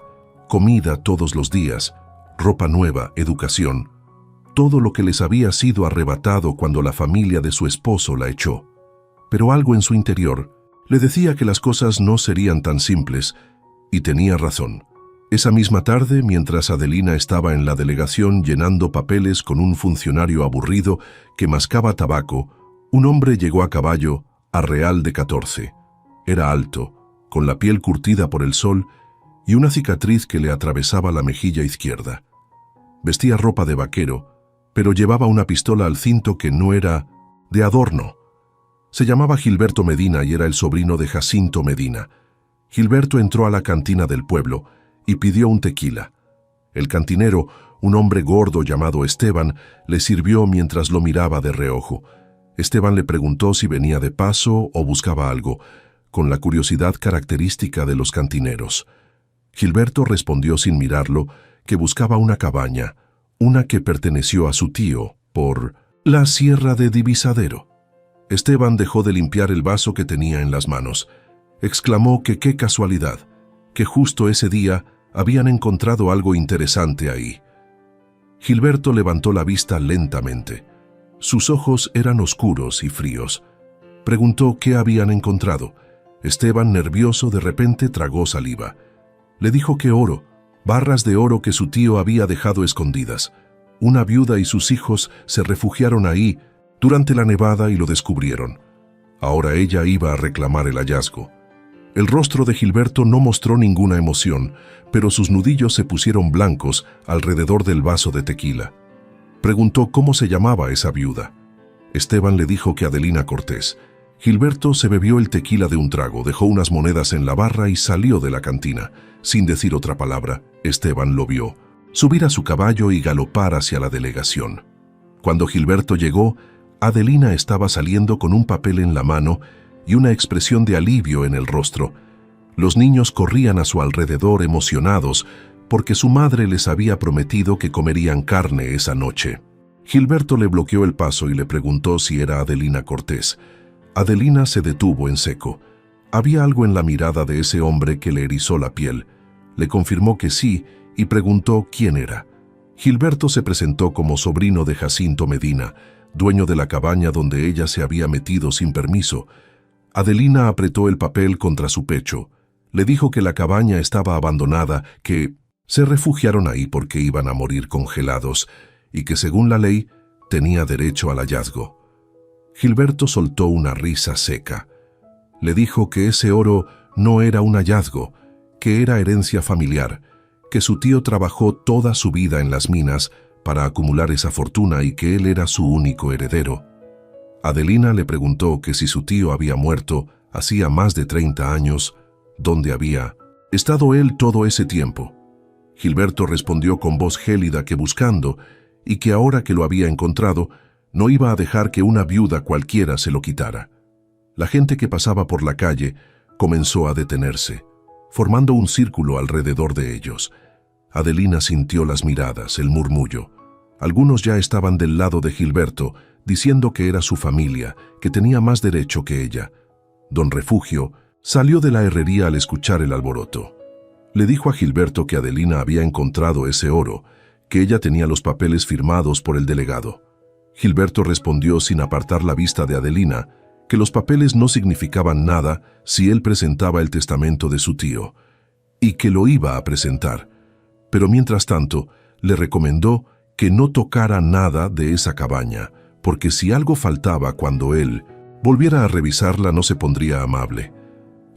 comida todos los días, ropa nueva, educación, todo lo que les había sido arrebatado cuando la familia de su esposo la echó. Pero algo en su interior le decía que las cosas no serían tan simples, y tenía razón. Esa misma tarde, mientras Adelina estaba en la delegación llenando papeles con un funcionario aburrido que mascaba tabaco, un hombre llegó a caballo a Real de 14. Era alto, con la piel curtida por el sol y una cicatriz que le atravesaba la mejilla izquierda. Vestía ropa de vaquero, pero llevaba una pistola al cinto que no era de adorno. Se llamaba Gilberto Medina y era el sobrino de Jacinto Medina. Gilberto entró a la cantina del pueblo y pidió un tequila. El cantinero, un hombre gordo llamado Esteban, le sirvió mientras lo miraba de reojo. Esteban le preguntó si venía de paso o buscaba algo, con la curiosidad característica de los cantineros. Gilberto respondió sin mirarlo que buscaba una cabaña, una que perteneció a su tío, por la Sierra de Divisadero. Esteban dejó de limpiar el vaso que tenía en las manos. Exclamó que qué casualidad, que justo ese día habían encontrado algo interesante ahí. Gilberto levantó la vista lentamente. Sus ojos eran oscuros y fríos. Preguntó qué habían encontrado. Esteban, nervioso, de repente tragó saliva. Le dijo que oro, barras de oro que su tío había dejado escondidas. Una viuda y sus hijos se refugiaron ahí durante la nevada y lo descubrieron. Ahora ella iba a reclamar el hallazgo. El rostro de Gilberto no mostró ninguna emoción, pero sus nudillos se pusieron blancos alrededor del vaso de tequila. Preguntó cómo se llamaba esa viuda. Esteban le dijo que Adelina Cortés. Gilberto se bebió el tequila de un trago, dejó unas monedas en la barra y salió de la cantina. Sin decir otra palabra, Esteban lo vio subir a su caballo y galopar hacia la delegación. Cuando Gilberto llegó, Adelina estaba saliendo con un papel en la mano y una expresión de alivio en el rostro. Los niños corrían a su alrededor emocionados porque su madre les había prometido que comerían carne esa noche. Gilberto le bloqueó el paso y le preguntó si era Adelina Cortés. Adelina se detuvo en seco. Había algo en la mirada de ese hombre que le erizó la piel. Le confirmó que sí y preguntó quién era. Gilberto se presentó como sobrino de Jacinto Medina, dueño de la cabaña donde ella se había metido sin permiso. Adelina apretó el papel contra su pecho. Le dijo que la cabaña estaba abandonada, que se refugiaron ahí porque iban a morir congelados y que según la ley tenía derecho al hallazgo. Gilberto soltó una risa seca. Le dijo que ese oro no era un hallazgo, que era herencia familiar, que su tío trabajó toda su vida en las minas para acumular esa fortuna y que él era su único heredero. Adelina le preguntó que si su tío había muerto hacía más de 30 años, ¿dónde había estado él todo ese tiempo? Gilberto respondió con voz gélida que buscando, y que ahora que lo había encontrado, no iba a dejar que una viuda cualquiera se lo quitara. La gente que pasaba por la calle comenzó a detenerse, formando un círculo alrededor de ellos. Adelina sintió las miradas, el murmullo. Algunos ya estaban del lado de Gilberto, diciendo que era su familia, que tenía más derecho que ella. Don Refugio salió de la herrería al escuchar el alboroto. Le dijo a Gilberto que Adelina había encontrado ese oro, que ella tenía los papeles firmados por el delegado. Gilberto respondió sin apartar la vista de Adelina que los papeles no significaban nada si él presentaba el testamento de su tío, y que lo iba a presentar. Pero mientras tanto, le recomendó que no tocara nada de esa cabaña, porque si algo faltaba cuando él volviera a revisarla no se pondría amable.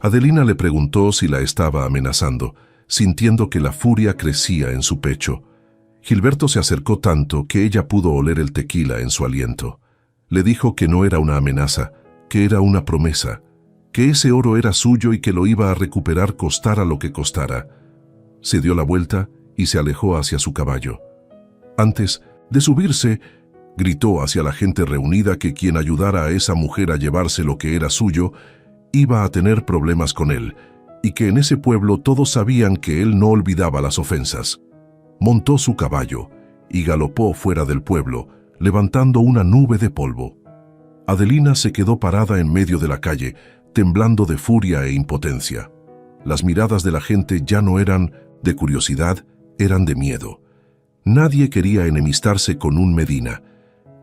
Adelina le preguntó si la estaba amenazando, sintiendo que la furia crecía en su pecho. Gilberto se acercó tanto que ella pudo oler el tequila en su aliento. Le dijo que no era una amenaza, que era una promesa, que ese oro era suyo y que lo iba a recuperar costara lo que costara. Se dio la vuelta y se alejó hacia su caballo. Antes de subirse, gritó hacia la gente reunida que quien ayudara a esa mujer a llevarse lo que era suyo iba a tener problemas con él, y que en ese pueblo todos sabían que él no olvidaba las ofensas. Montó su caballo y galopó fuera del pueblo, levantando una nube de polvo. Adelina se quedó parada en medio de la calle, temblando de furia e impotencia. Las miradas de la gente ya no eran de curiosidad, eran de miedo. Nadie quería enemistarse con un Medina.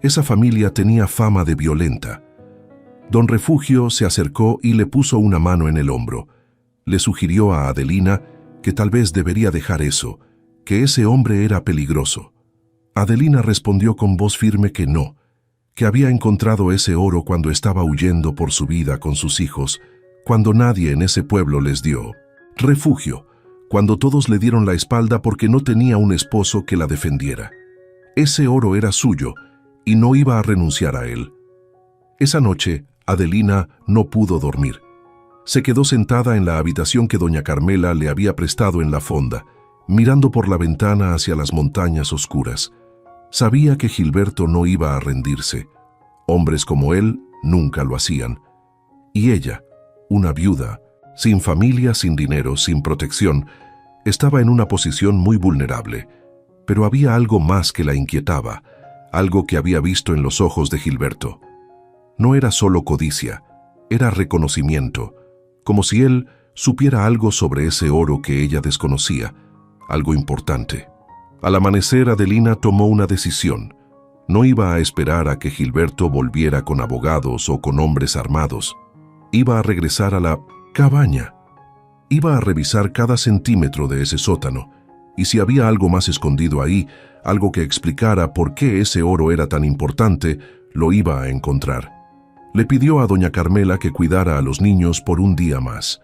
Esa familia tenía fama de violenta. Don Refugio se acercó y le puso una mano en el hombro. Le sugirió a Adelina que tal vez debería dejar eso, que ese hombre era peligroso. Adelina respondió con voz firme que no, que había encontrado ese oro cuando estaba huyendo por su vida con sus hijos, cuando nadie en ese pueblo les dio refugio, cuando todos le dieron la espalda porque no tenía un esposo que la defendiera. Ese oro era suyo y no iba a renunciar a él. Esa noche, Adelina no pudo dormir. Se quedó sentada en la habitación que doña Carmela le había prestado en la fonda, mirando por la ventana hacia las montañas oscuras. Sabía que Gilberto no iba a rendirse. Hombres como él nunca lo hacían. Y ella, una viuda, sin familia, sin dinero, sin protección, estaba en una posición muy vulnerable. Pero había algo más que la inquietaba, algo que había visto en los ojos de Gilberto. No era solo codicia, era reconocimiento, como si él supiera algo sobre ese oro que ella desconocía, algo importante. Al amanecer, Adelina tomó una decisión. No iba a esperar a que Gilberto volviera con abogados o con hombres armados. Iba a regresar a la cabaña. Iba a revisar cada centímetro de ese sótano, y si había algo más escondido ahí, algo que explicara por qué ese oro era tan importante, lo iba a encontrar. Le pidió a doña Carmela que cuidara a los niños por un día más.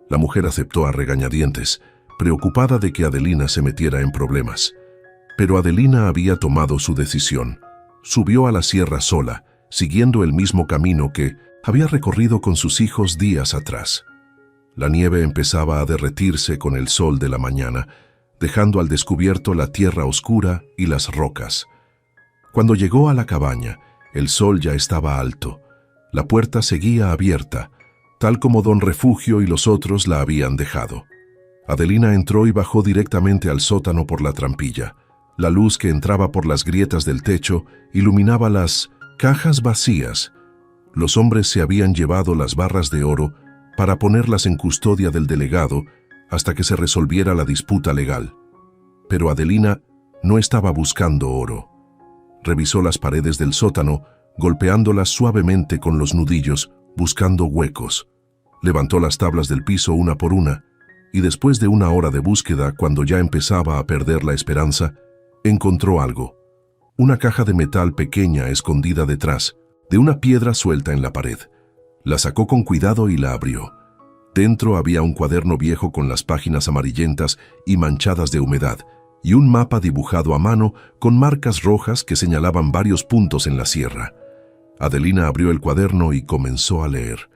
La mujer aceptó a regañadientes, preocupada de que Adelina se metiera en problemas. Pero Adelina había tomado su decisión. Subió a la sierra sola, siguiendo el mismo camino que había recorrido con sus hijos días atrás. La nieve empezaba a derretirse con el sol de la mañana, dejando al descubierto la tierra oscura y las rocas. Cuando llegó a la cabaña, el sol ya estaba alto. La puerta seguía abierta, tal como don Refugio y los otros la habían dejado. Adelina entró y bajó directamente al sótano por la trampilla. La luz que entraba por las grietas del techo iluminaba las cajas vacías. Los hombres se habían llevado las barras de oro para ponerlas en custodia del delegado hasta que se resolviera la disputa legal. Pero Adelina no estaba buscando oro. Revisó las paredes del sótano, golpeándolas suavemente con los nudillos, buscando huecos. Levantó las tablas del piso una por una, y después de una hora de búsqueda, cuando ya empezaba a perder la esperanza, encontró algo. Una caja de metal pequeña escondida detrás de una piedra suelta en la pared. La sacó con cuidado y la abrió. Dentro había un cuaderno viejo con las páginas amarillentas y manchadas de humedad, y un mapa dibujado a mano con marcas rojas que señalaban varios puntos en la sierra. Adelina abrió el cuaderno y comenzó a leer.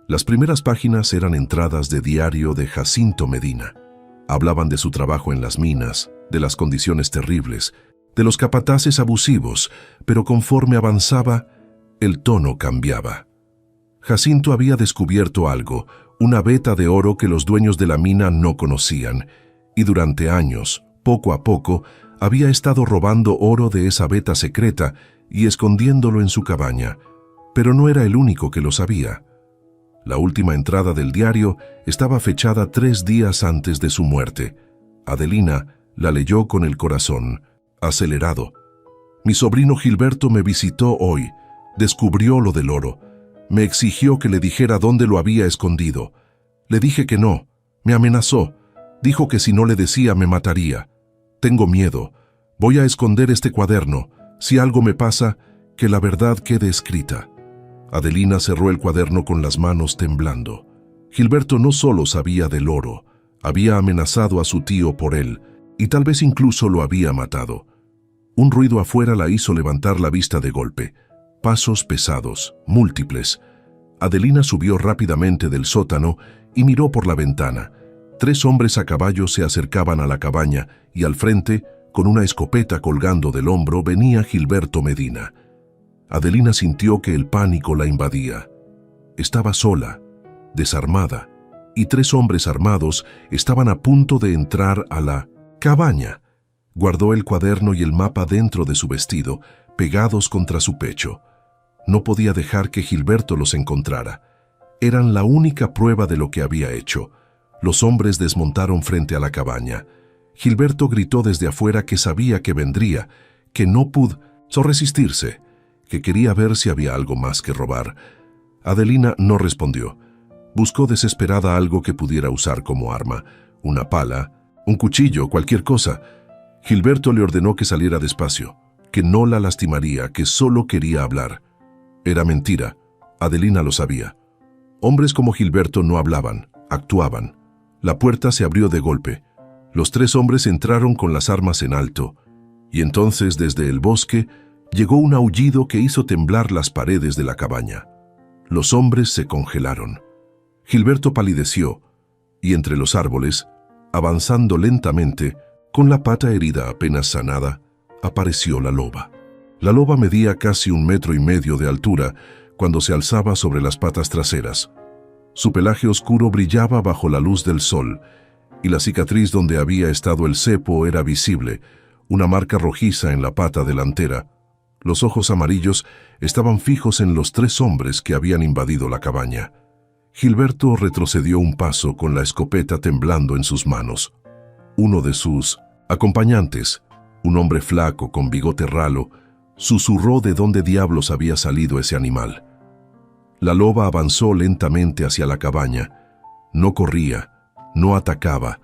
Las primeras páginas eran entradas de diario de Jacinto Medina. Hablaban de su trabajo en las minas, de las condiciones terribles, de los capataces abusivos, pero conforme avanzaba, el tono cambiaba. Jacinto había descubierto algo, una veta de oro que los dueños de la mina no conocían, y durante años, poco a poco, había estado robando oro de esa veta secreta y escondiéndolo en su cabaña, pero no era el único que lo sabía. La última entrada del diario estaba fechada 3 días antes de su muerte. Adelina la leyó con el corazón acelerado. Mi sobrino Gilberto me visitó hoy, descubrió lo del oro. Me exigió que le dijera dónde lo había escondido. Le dije que no. Me amenazó. Dijo que si no le decía me mataría. Tengo miedo. Voy a esconder este cuaderno. Si algo me pasa, que la verdad quede escrita. Adelina cerró el cuaderno con las manos temblando. Gilberto no solo sabía del oro, había amenazado a su tío por él, y tal vez incluso lo había matado. Un ruido afuera la hizo levantar la vista de golpe. Pasos pesados, múltiples. Adelina subió rápidamente del sótano y miró por la ventana. 3 hombres a caballo se acercaban a la cabaña y al frente, con una escopeta colgando del hombro, venía Gilberto Medina. Adelina sintió que el pánico la invadía. Estaba sola, desarmada, y 3 hombres armados estaban a punto de entrar a la cabaña. Guardó el cuaderno y el mapa dentro de su vestido, pegados contra su pecho. No podía dejar que Gilberto los encontrara. Eran la única prueba de lo que había hecho. Los hombres desmontaron frente a la cabaña. Gilberto gritó desde afuera que sabía que vendría, que no pudo resistirse, que quería ver si había algo más que robar. Adelina no respondió. Buscó desesperada algo que pudiera usar como arma, una pala, un cuchillo, cualquier cosa. Gilberto le ordenó que saliera despacio, que no la lastimaría, que solo quería hablar. Era mentira. Adelina lo sabía. Hombres como Gilberto no hablaban, actuaban. La puerta se abrió de golpe. Los 3 hombres entraron con las armas en alto, y entonces desde el bosque llegó un aullido que hizo temblar las paredes de la cabaña. Los hombres se congelaron. Gilberto palideció, y entre los árboles, avanzando lentamente, con la pata herida apenas sanada, apareció la loba. La loba medía casi 1,5 metros de altura cuando se alzaba sobre las patas traseras. Su pelaje oscuro brillaba bajo la luz del sol, y la cicatriz donde había estado el cepo era visible, una marca rojiza en la pata delantera. Los ojos amarillos estaban fijos en los 3 hombres que habían invadido la cabaña. Gilberto retrocedió un paso con la escopeta temblando en sus manos. Uno de sus acompañantes, un hombre flaco con bigote ralo, susurró de dónde diablos había salido ese animal. La loba avanzó lentamente hacia la cabaña. No corría, no atacaba,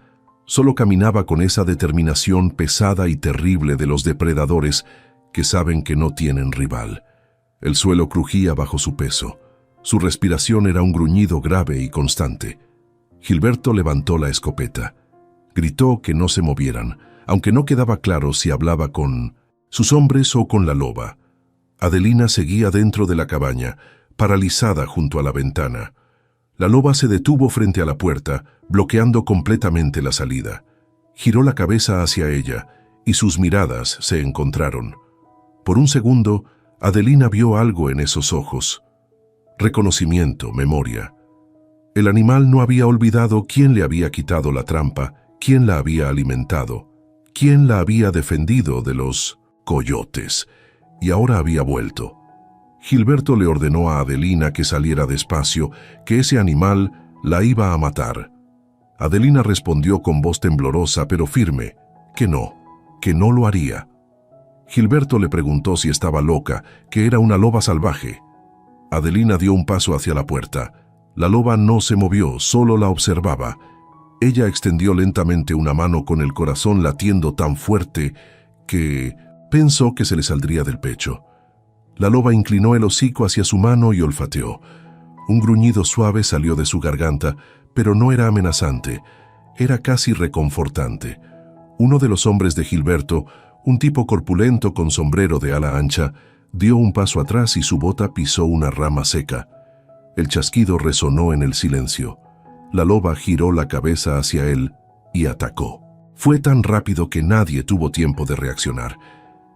solo caminaba con esa determinación pesada y terrible de los depredadores que saben que no tienen rival. El suelo crujía bajo su peso. Su respiración era un gruñido grave y constante. Gilberto levantó la escopeta. Gritó que no se movieran, aunque no quedaba claro si hablaba con sus hombres o con la loba. Adelina seguía dentro de la cabaña, paralizada junto a la ventana. La loba se detuvo frente a la puerta, bloqueando completamente la salida. Giró la cabeza hacia ella, y sus miradas se encontraron. Por un segundo, Adelina vio algo en esos ojos. Reconocimiento, memoria. El animal no había olvidado quién le había quitado la trampa, quién la había alimentado, quién la había defendido de los coyotes, y ahora había vuelto. Gilberto le ordenó a Adelina que saliera despacio, que ese animal la iba a matar. Adelina respondió con voz temblorosa pero firme, que no lo haría. Gilberto le preguntó si estaba loca, que era una loba salvaje. Adelina dio un paso hacia la puerta. La loba no se movió, solo la observaba. Ella extendió lentamente una mano con el corazón latiendo tan fuerte que pensó que se le saldría del pecho. La loba inclinó el hocico hacia su mano y olfateó. Un gruñido suave salió de su garganta, pero no era amenazante, era casi reconfortante. Uno de los hombres de Gilberto, un tipo corpulento con sombrero de ala ancha, dio un paso atrás y su bota pisó una rama seca. El chasquido resonó en el silencio. La loba giró la cabeza hacia él y atacó. Fue tan rápido que nadie tuvo tiempo de reaccionar.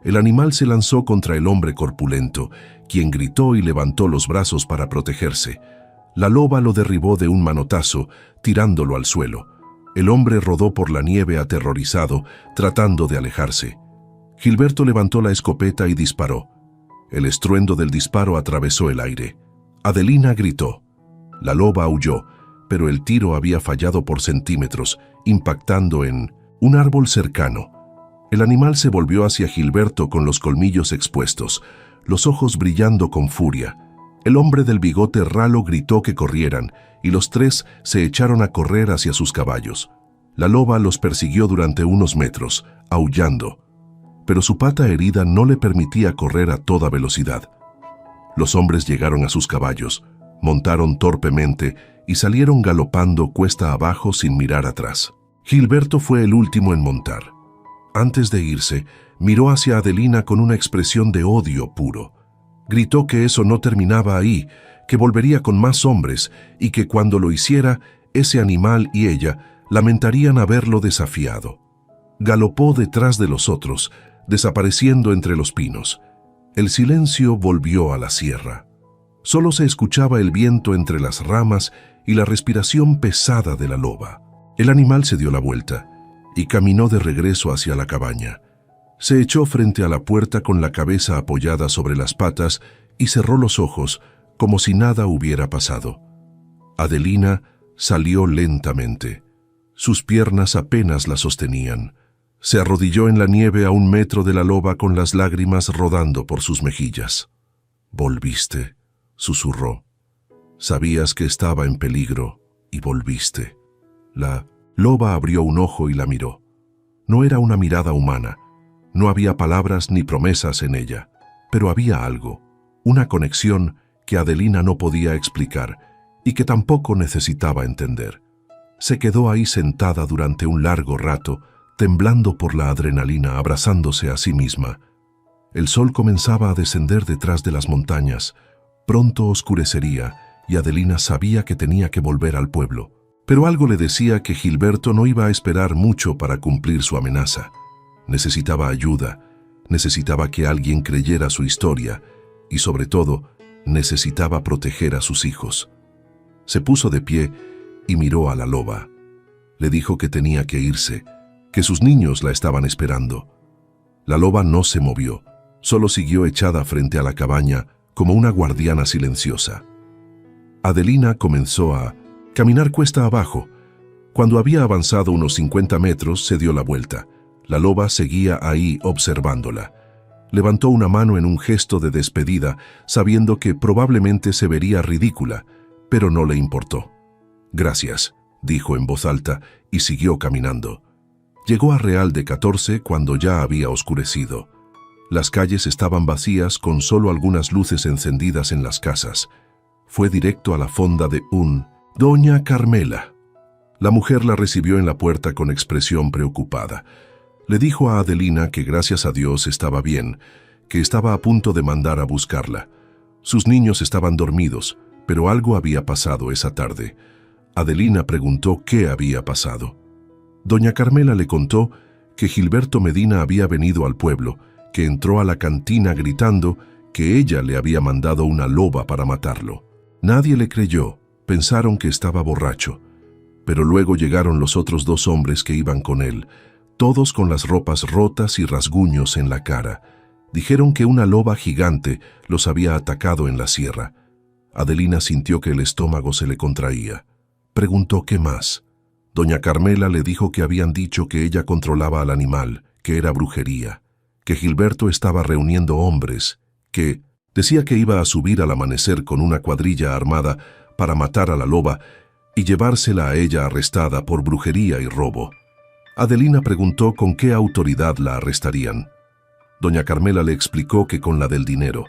El animal se lanzó contra el hombre corpulento, quien gritó y levantó los brazos para protegerse. La loba lo derribó de un manotazo, tirándolo al suelo. El hombre rodó por la nieve aterrorizado, tratando de alejarse. Gilberto levantó la escopeta y disparó. El estruendo del disparo atravesó el aire. Adelina gritó. La loba huyó, pero el tiro había fallado por centímetros, impactando en un árbol cercano. El animal se volvió hacia Gilberto con los colmillos expuestos, los ojos brillando con furia. El hombre del bigote ralo gritó que corrieran, y los tres se echaron a correr hacia sus caballos. La loba los persiguió durante unos metros, aullando, pero su pata herida no le permitía correr a toda velocidad. Los hombres llegaron a sus caballos, montaron torpemente y salieron galopando cuesta abajo sin mirar atrás. Gilberto fue el último en montar. Antes de irse, miró hacia Adelina con una expresión de odio puro. Gritó que eso no terminaba ahí, que volvería con más hombres y que cuando lo hiciera, ese animal y ella lamentarían haberlo desafiado. Galopó detrás de los otros, desapareciendo entre los pinos. El silencio volvió a la sierra. Solo se escuchaba el viento entre las ramas y la respiración pesada de la loba. El animal se dio la vuelta y caminó de regreso hacia la cabaña. Se echó frente a la puerta con la cabeza apoyada sobre las patas y cerró los ojos como si nada hubiera pasado. Adelina salió lentamente. Sus piernas apenas la sostenían. Se arrodilló en la nieve a 1 metro de la loba con las lágrimas rodando por sus mejillas. «Volviste», susurró. «Sabías que estaba en peligro y volviste». La loba abrió un ojo y la miró. No era una mirada humana. No había palabras ni promesas en ella, pero había algo, una conexión que Adelina no podía explicar y que tampoco necesitaba entender. Se quedó ahí sentada durante un largo rato, temblando por la adrenalina, abrazándose a sí misma. El sol comenzaba a descender detrás de las montañas. Pronto oscurecería y Adelina sabía que tenía que volver al pueblo. Pero algo le decía que Gilberto no iba a esperar mucho para cumplir su amenaza. Necesitaba ayuda, necesitaba que alguien creyera su historia y, sobre todo, necesitaba proteger a sus hijos. Se puso de pie y miró a la loba. Le dijo que tenía que irse, que sus niños la estaban esperando. La loba no se movió, solo siguió echada frente a la cabaña como una guardiana silenciosa. Adelina comenzó a caminar cuesta abajo. Cuando había avanzado unos 50 metros, se dio la vuelta. La loba seguía ahí observándola. Levantó una mano en un gesto de despedida, sabiendo que probablemente se vería ridícula, pero no le importó. «Gracias», dijo en voz alta y siguió caminando. Llegó a Real de 14 cuando ya había oscurecido. Las calles estaban vacías con solo algunas luces encendidas en las casas. Fue directo a la fonda de Doña Carmela. La mujer la recibió en la puerta con expresión preocupada. Le dijo a Adelina que gracias a Dios estaba bien, que estaba a punto de mandar a buscarla. Sus niños estaban dormidos, pero algo había pasado esa tarde. Adelina preguntó qué había pasado. Doña Carmela le contó que Gilberto Medina había venido al pueblo, que entró a la cantina gritando que ella le había mandado una loba para matarlo. Nadie le creyó, pensaron que estaba borracho. Pero luego llegaron los otros 2 hombres que iban con él, todos con las ropas rotas y rasguños en la cara. Dijeron que una loba gigante los había atacado en la sierra. Adelina sintió que el estómago se le contraía. Preguntó qué más. Doña Carmela le dijo que habían dicho que ella controlaba al animal, que era brujería, que Gilberto estaba reuniendo hombres, que decía que iba a subir al amanecer con una cuadrilla armada para matar a la loba y llevársela a ella arrestada por brujería y robo. Adelina preguntó con qué autoridad la arrestarían. Doña Carmela le explicó que con la del dinero,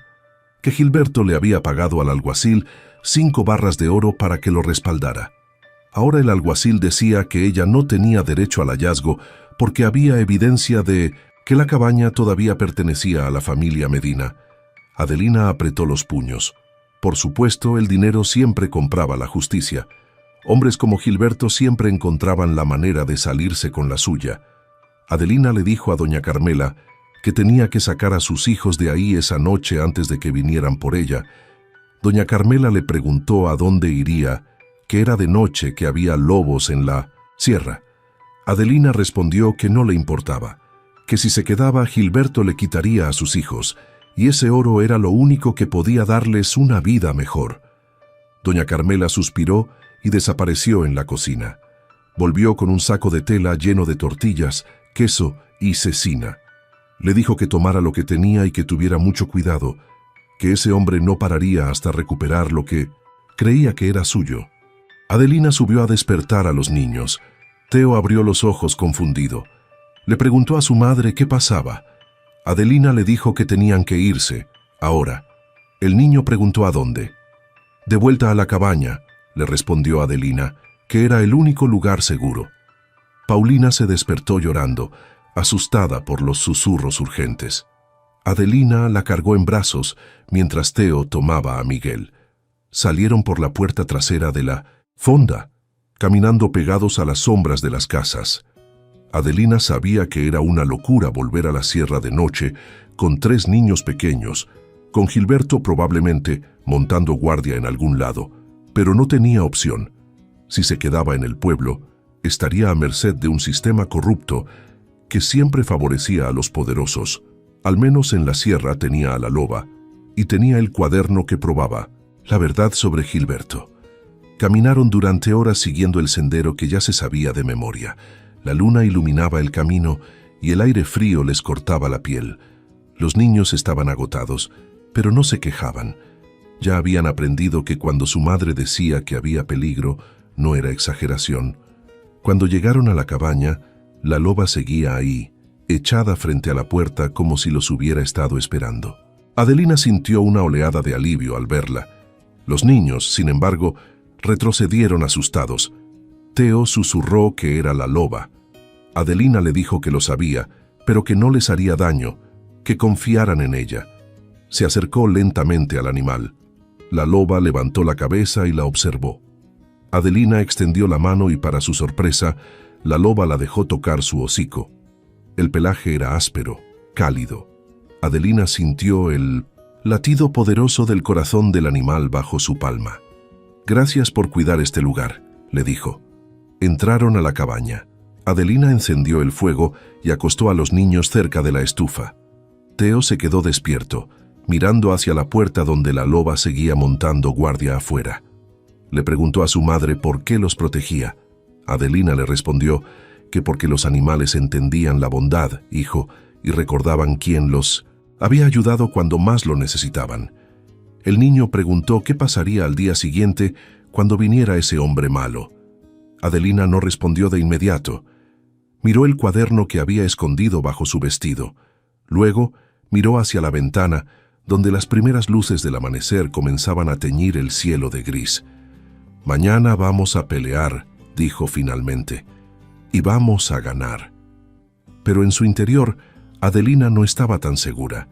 que Gilberto le había pagado al alguacil 5 barras de oro para que lo respaldara. Ahora el alguacil decía que ella no tenía derecho al hallazgo porque había evidencia de que la cabaña todavía pertenecía a la familia Medina. Adelina apretó los puños. Por supuesto, el dinero siempre compraba la justicia. Hombres como Gilberto siempre encontraban la manera de salirse con la suya. Adelina le dijo a doña Carmela que tenía que sacar a sus hijos de ahí esa noche antes de que vinieran por ella. Doña Carmela le preguntó a dónde iría, que era de noche, que había lobos en la sierra. Adelina respondió que no le importaba, que si se quedaba Gilberto le quitaría a sus hijos, y ese oro era lo único que podía darles una vida mejor. Doña Carmela suspiró y desapareció en la cocina. Volvió con un saco de tela lleno de tortillas, queso y cecina. Le dijo que tomara lo que tenía y que tuviera mucho cuidado, que ese hombre no pararía hasta recuperar lo que creía que era suyo. Adelina subió a despertar a los niños. Theo abrió los ojos confundido. Le preguntó a su madre qué pasaba. Adelina le dijo que tenían que irse, ahora. El niño preguntó a dónde. De vuelta a la cabaña, le respondió Adelina, que era el único lugar seguro. Paulina se despertó llorando, asustada por los susurros urgentes. Adelina la cargó en brazos mientras Theo tomaba a Miguel. Salieron por la puerta trasera de la fonda, caminando pegados a las sombras de las casas. Adelina sabía que era una locura volver a la sierra de noche con 3 niños pequeños, con Gilberto probablemente montando guardia en algún lado, pero no tenía opción. Si se quedaba en el pueblo, estaría a merced de un sistema corrupto que siempre favorecía a los poderosos. Al menos en la sierra tenía a la loba, y tenía el cuaderno que probaba la verdad sobre Gilberto. Caminaron durante horas siguiendo el sendero que ya se sabía de memoria. La luna iluminaba el camino y el aire frío les cortaba la piel. Los niños estaban agotados, pero no se quejaban. Ya habían aprendido que cuando su madre decía que había peligro, no era exageración. Cuando llegaron a la cabaña, la loba seguía ahí, echada frente a la puerta como si los hubiera estado esperando. Adelina sintió una oleada de alivio al verla. Los niños, sin embargo, retrocedieron asustados. Theo susurró que era la loba. Adelina le dijo que lo sabía, pero que no les haría daño, que confiaran en ella. Se acercó lentamente al animal. La loba levantó la cabeza y la observó. Adelina extendió la mano y para su sorpresa, la loba la dejó tocar su hocico. El pelaje era áspero, cálido. Adelina sintió el latido poderoso del corazón del animal bajo su palma. «Gracias por cuidar este lugar», le dijo. Entraron a la cabaña. Adelina encendió el fuego y acostó a los niños cerca de la estufa. Theo se quedó despierto, mirando hacia la puerta donde la loba seguía montando guardia afuera. Le preguntó a su madre por qué los protegía. Adelina le respondió que porque los animales entendían la bondad, hijo, y recordaban quién los había ayudado cuando más lo necesitaban. El niño preguntó qué pasaría al día siguiente cuando viniera ese hombre malo. Adelina no respondió de inmediato. Miró el cuaderno que había escondido bajo su vestido. Luego miró hacia la ventana, donde las primeras luces del amanecer comenzaban a teñir el cielo de gris. «Mañana vamos a pelear», dijo finalmente, «y vamos a ganar». Pero en su interior, Adelina no estaba tan segura.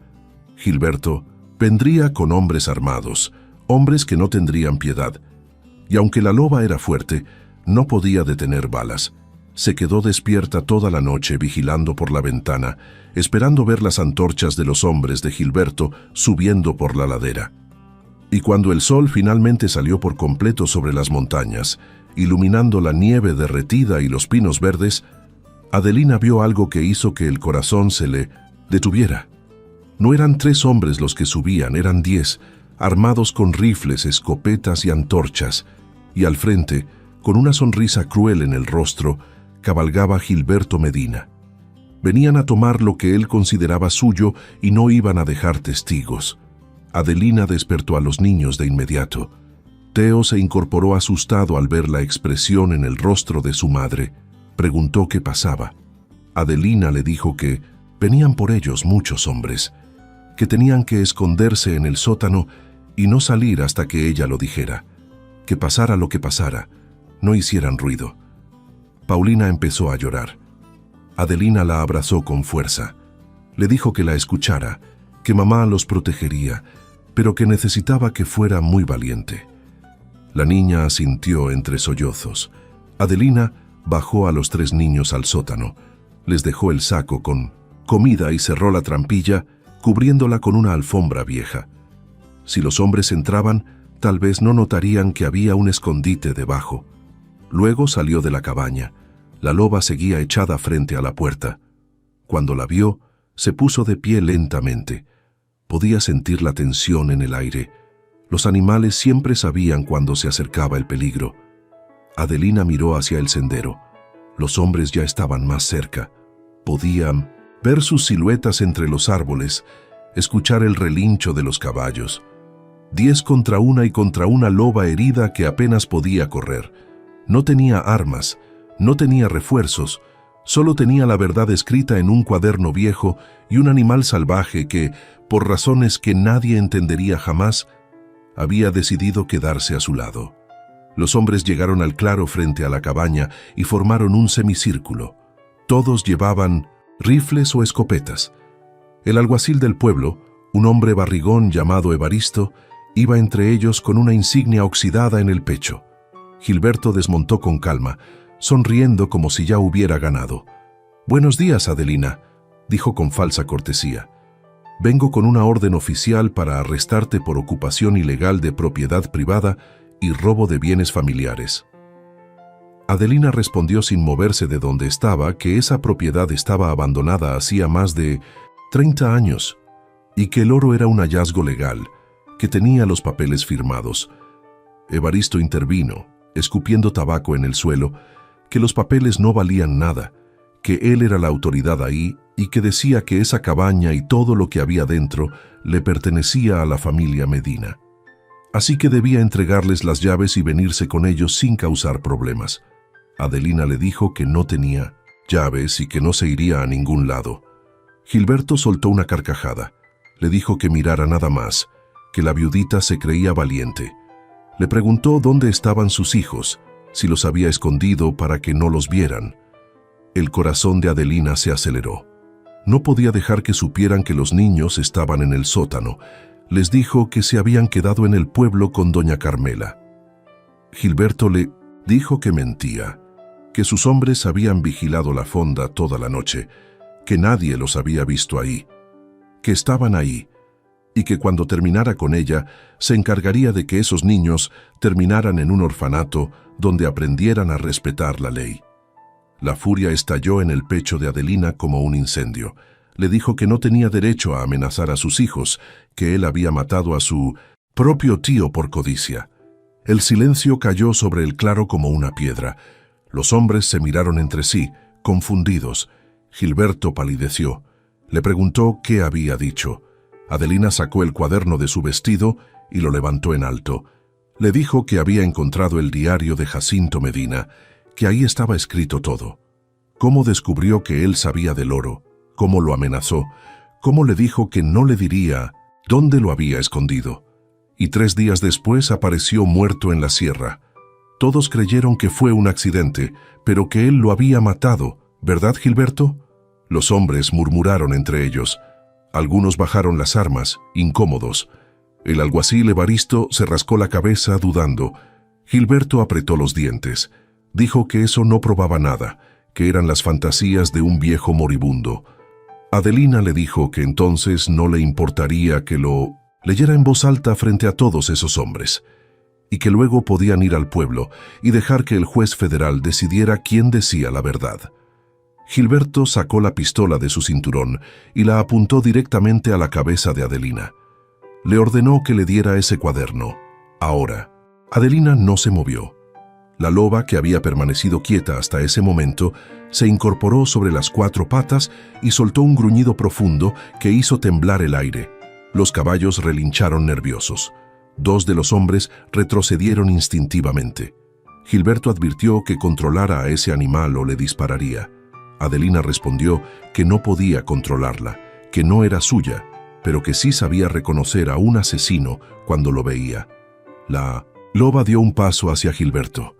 Gilberto vendría con hombres armados, hombres que no tendrían piedad. Y aunque la loba era fuerte, no podía detener balas. Se quedó despierta toda la noche vigilando por la ventana, esperando ver las antorchas de los hombres de Gilberto subiendo por la ladera. Y cuando el sol finalmente salió por completo sobre las montañas, iluminando la nieve derretida y los pinos verdes, Adelina vio algo que hizo que el corazón se le detuviera. No eran 3 hombres los que subían, eran 10, armados con rifles, escopetas y antorchas, y al frente, con una sonrisa cruel en el rostro, cabalgaba Gilberto Medina. Venían a tomar lo que él consideraba suyo y no iban a dejar testigos. Adelina despertó a los niños de inmediato. Theo se incorporó asustado al ver la expresión en el rostro de su madre. Preguntó qué pasaba. Adelina le dijo que venían por ellos muchos hombres, que tenían que esconderse en el sótano y no salir hasta que ella lo dijera. Que pasara lo que pasara, no hicieran ruido. Paulina empezó a llorar. Adelina la abrazó con fuerza. Le dijo que la escuchara, que mamá los protegería, pero que necesitaba que fuera muy valiente. La niña asintió entre sollozos. Adelina bajó a los 3 niños al sótano, les dejó el saco con comida y cerró la trampilla, cubriéndola con una alfombra vieja. Si los hombres entraban, tal vez no notarían que había un escondite debajo. Luego salió de la cabaña. La loba seguía echada frente a la puerta. Cuando la vio, se puso de pie lentamente. Podía sentir la tensión en el aire. Los animales siempre sabían cuando se acercaba el peligro. Adelina miró hacia el sendero. Los hombres ya estaban más cerca. Podían ver sus siluetas entre los árboles, escuchar el relincho de los caballos. 10 contra una y contra una loba herida que apenas podía correr. No tenía armas, no tenía refuerzos, solo tenía la verdad escrita en un cuaderno viejo y un animal salvaje que, por razones que nadie entendería jamás, había decidido quedarse a su lado. Los hombres llegaron al claro frente a la cabaña y formaron un semicírculo. Todos llevaban rifles o escopetas. El alguacil del pueblo, un hombre barrigón llamado Evaristo, iba entre ellos con una insignia oxidada en el pecho. Gilberto desmontó con calma, sonriendo como si ya hubiera ganado. «Buenos días, Adelina», dijo con falsa cortesía. «Vengo con una orden oficial para arrestarte por ocupación ilegal de propiedad privada y robo de bienes familiares». Adelina respondió sin moverse de donde estaba que esa propiedad estaba abandonada hacía más de 30 años y que el oro era un hallazgo legal, que tenía los papeles firmados. Evaristo intervino, escupiendo tabaco en el suelo, que los papeles no valían nada, que él era la autoridad ahí y que decía que esa cabaña y todo lo que había dentro le pertenecía a la familia Medina. Así que debía entregarles las llaves y venirse con ellos sin causar problemas. Adelina le dijo que no tenía llaves y que no se iría a ningún lado. Gilberto soltó una carcajada. Le dijo que mirara nada más, que la viudita se creía valiente. Le preguntó dónde estaban sus hijos, si los había escondido para que no los vieran. El corazón de Adelina se aceleró. No podía dejar que supieran que los niños estaban en el sótano. Les dijo que se habían quedado en el pueblo con doña Carmela. Gilberto le dijo que mentía, que sus hombres habían vigilado la fonda toda la noche, que nadie los había visto ahí, que estaban ahí, y que cuando terminara con ella, se encargaría de que esos niños terminaran en un orfanato donde aprendieran a respetar la ley. La furia estalló en el pecho de Adelina como un incendio. Le dijo que no tenía derecho a amenazar a sus hijos, que él había matado a su propio tío por codicia. El silencio cayó sobre el claro como una piedra. Los hombres se miraron entre sí, confundidos. Gilberto palideció. Le preguntó qué había dicho. Adelina sacó el cuaderno de su vestido y lo levantó en alto. Le dijo que había encontrado el diario de Jacinto Medina, que ahí estaba escrito todo. Cómo descubrió que él sabía del oro, cómo lo amenazó, cómo le dijo que no le diría dónde lo había escondido. Y 3 días después apareció muerto en la sierra. Todos creyeron que fue un accidente, pero que él lo había matado, ¿verdad, Gilberto? Los hombres murmuraron entre ellos. Algunos bajaron las armas, incómodos. El alguacil Evaristo se rascó la cabeza dudando. Gilberto apretó los dientes. Dijo que eso no probaba nada, que eran las fantasías de un viejo moribundo. Adelina le dijo que entonces no le importaría que lo leyera en voz alta frente a todos esos hombres, y que luego podían ir al pueblo y dejar que el juez federal decidiera quién decía la verdad. Gilberto sacó la pistola de su cinturón y la apuntó directamente a la cabeza de Adelina. Le ordenó que le diera ese cuaderno. Ahora. Adelina no se movió. La loba, que había permanecido quieta hasta ese momento, se incorporó sobre las 4 patas y soltó un gruñido profundo que hizo temblar el aire. Los caballos relincharon nerviosos. 2 de los hombres retrocedieron instintivamente. Gilberto advirtió que controlara a ese animal o le dispararía. Adelina respondió que no podía controlarla, que no era suya, pero que sí sabía reconocer a un asesino cuando lo veía. La loba dio un paso hacia Gilberto.